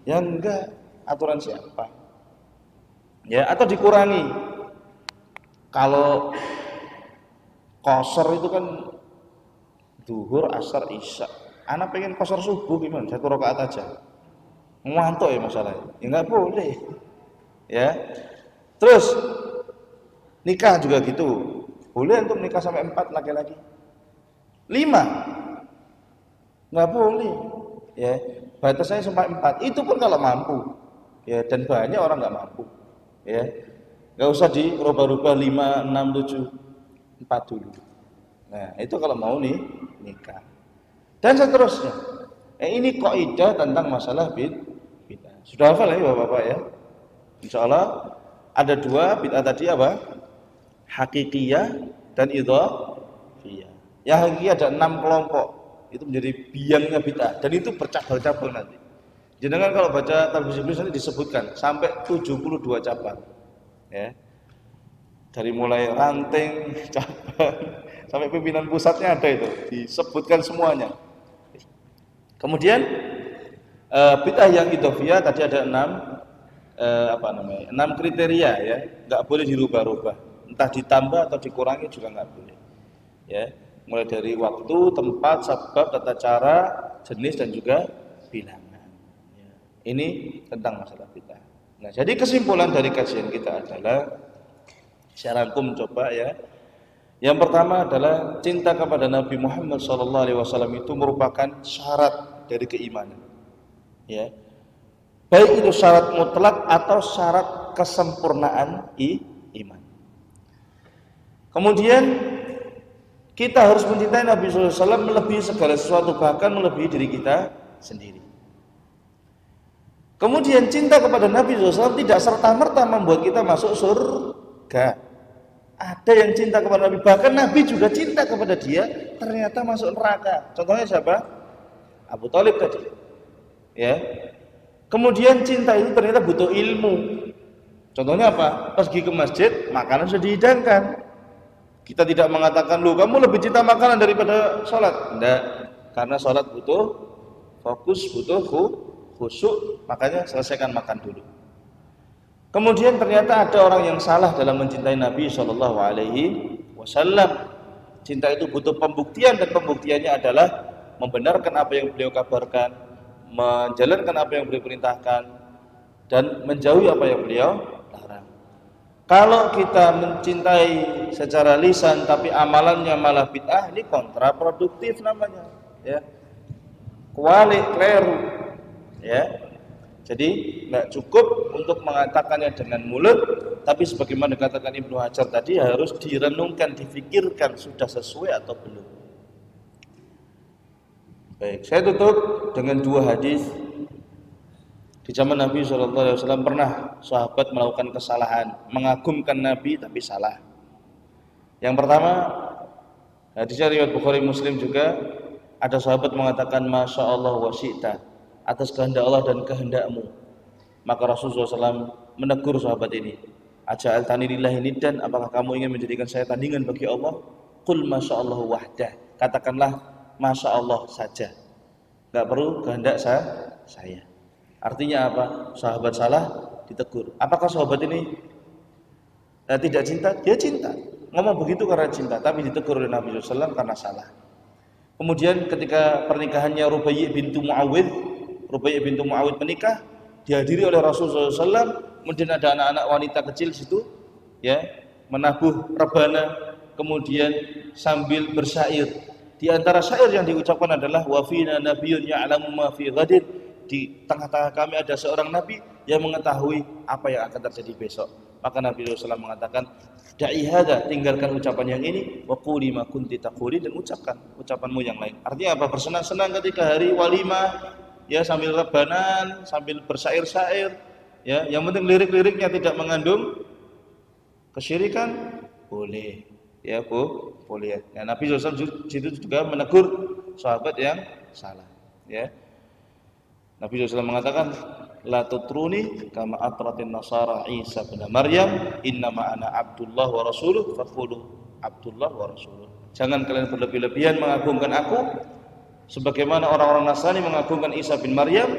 Ya enggak, aturan siapa? Ya, atau dikurangi. Kalau qasar itu kan zuhur, asar, isya. Anak pengen qasar subuh gimana? 1 rakaat aja. Ngantuk ya masalahnya. Ya enggak boleh. Ya. Terus nikah juga gitu. Boleh untuk nikah sampai 4 laki-laki. 5 nggak boleh. Ya, batasnya sampai 4. Itu pun kalau mampu. Ya, dan banyak orang nggak mampu. Ya, nggak usah dirubah-rubah 5, 6, 7, 4 dulu. Nah, itu kalau mau nih nikah. Dan seterusnya. Ini kaidah tentang masalah bid'ah. Sudah hafal ya Bapak-bapak ya? Insya Allah ada 2 bid'ah tadi apa? Hakikiyah dan idhofiyah. Yang hakikiyah ada 6 kelompok. Itu menjadi biangnya bid'ah dan itu bercabang-cabang nanti. Jangan kalau baca Talbis Iblis nanti disebutkan sampai 72 cabang. Ya. Dari mulai ranting, cabang sampai pimpinan pusatnya ada itu, disebutkan semuanya. Kemudian bid'ah yang idhofiyah tadi ada 6 kriteria ya, nggak boleh dirubah-rubah, entah ditambah atau dikurangi juga nggak boleh. Ya, mulai dari waktu, tempat, sebab, tata cara, jenis dan juga bilangan. Ya. Ini tentang masalah bid'ah. Nah, jadi kesimpulan dari kajian kita adalah saya rangkum coba ya. Yang pertama adalah cinta kepada Nabi Muhammad SAW itu merupakan syarat dari keimanan. Ya. Baik itu syarat mutlak atau syarat kesempurnaan iman. Kemudian kita harus mencintai Nabi SAW melebihi segala sesuatu, bahkan melebihi diri kita sendiri. Kemudian cinta kepada Nabi SAW tidak serta-merta membuat kita masuk surga. Ada yang cinta kepada Nabi, bahkan Nabi juga cinta kepada dia, ternyata masuk neraka. Contohnya siapa? Abu Thalib tadi. Ya. Kemudian cinta itu ternyata butuh ilmu. Contohnya apa? Pergi ke masjid, makanan sudah dihidangkan. Kita tidak mengatakan, lu kamu lebih cinta makanan daripada sholat. Tidak, karena sholat butuh fokus, butuh khusyuk, makanya selesaikan makan dulu. Kemudian ternyata ada orang yang salah dalam mencintai Nabi SAW. Cinta itu butuh pembuktian dan pembuktiannya adalah membenarkan apa yang beliau kabarkan, menjalankan apa yang beliau perintahkan, dan menjauhi apa yang beliau larang. Kalau kita mencintai secara lisan tapi amalannya malah bid'ah, ini kontraproduktif namanya, ya. Kleru, ya. Jadi nggak cukup untuk mengatakannya dengan mulut, tapi sebagaimana dikatakan Ibnu Hajar tadi harus direnungkan, difikirkan sudah sesuai atau belum. Baik, saya tutup dengan 2 hadis. Di zaman Nabi SAW pernah sahabat melakukan kesalahan, mengagumkan Nabi tapi salah. Yang pertama, hadisnya riwayat Bukhari Muslim juga, ada sahabat mengatakan Masya Allah wa syi'ta, atas kehendak Allah dan kehendakmu. Maka Rasulullah SAW menegur sahabat ini, Aja'al tani lillahi niddan, apakah kamu ingin menjadikan saya tandingan bagi Allah? Qul Masya Allah wahdah, katakanlah Masya Allah saja, gak perlu kehendak saya. Artinya apa? Sahabat salah ditegur. Apakah sahabat ini tidak cinta? Dia cinta, ngomong begitu karena cinta, tapi ditegur oleh Nabi SAW karena salah. Kemudian ketika pernikahannya Rubayyi bintu Muawid menikah, dihadiri oleh Rasulullah SAW, kemudian ada anak-anak wanita kecil situ, ya, menabuh rebana, kemudian sambil bersyair. Di antara syair yang diucapkan adalah wa fina nabiyyun ya'lamu ma fi ghadin, di tengah-tengah kami ada seorang nabi yang mengetahui apa yang akan terjadi besok. Maka Nabi SAW mengatakan, da'i hadza, tinggalkan ucapan yang ini, wa quli ma kunti taquli, dan ucapkan ucapanmu yang lain. Artinya apa? Bersenang-senang ketika hari walimah, ya, sambil rebanan, sambil bersyair-syair, ya, yang penting lirik-liriknya tidak mengandung kesyirikan, boleh, ya, boleh. Ya, Nabi SAW situ juga menegur sahabat yang salah, ya. Nabi SAW mengatakan, la tutruni kama atratin nasara Isa bin Maryam, innama ana abdullah wa rasuluh faqulu abdullah wa rasuluh. Jangan kalian berlebih-lebihan mengagungkan aku sebagaimana orang-orang Nasrani mengagungkan Isa bin Maryam.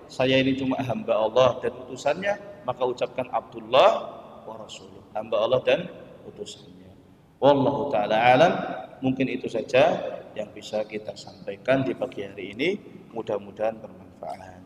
saya ini cuma hamba Allah dan utusannya, maka ucapkan Abdullah wa Rasuluh, hamba Allah dan utusannya. Wallahu ta'ala alam. Mungkin itu saja yang bisa kita sampaikan di pagi hari ini, mudah-mudahan bermanfaat.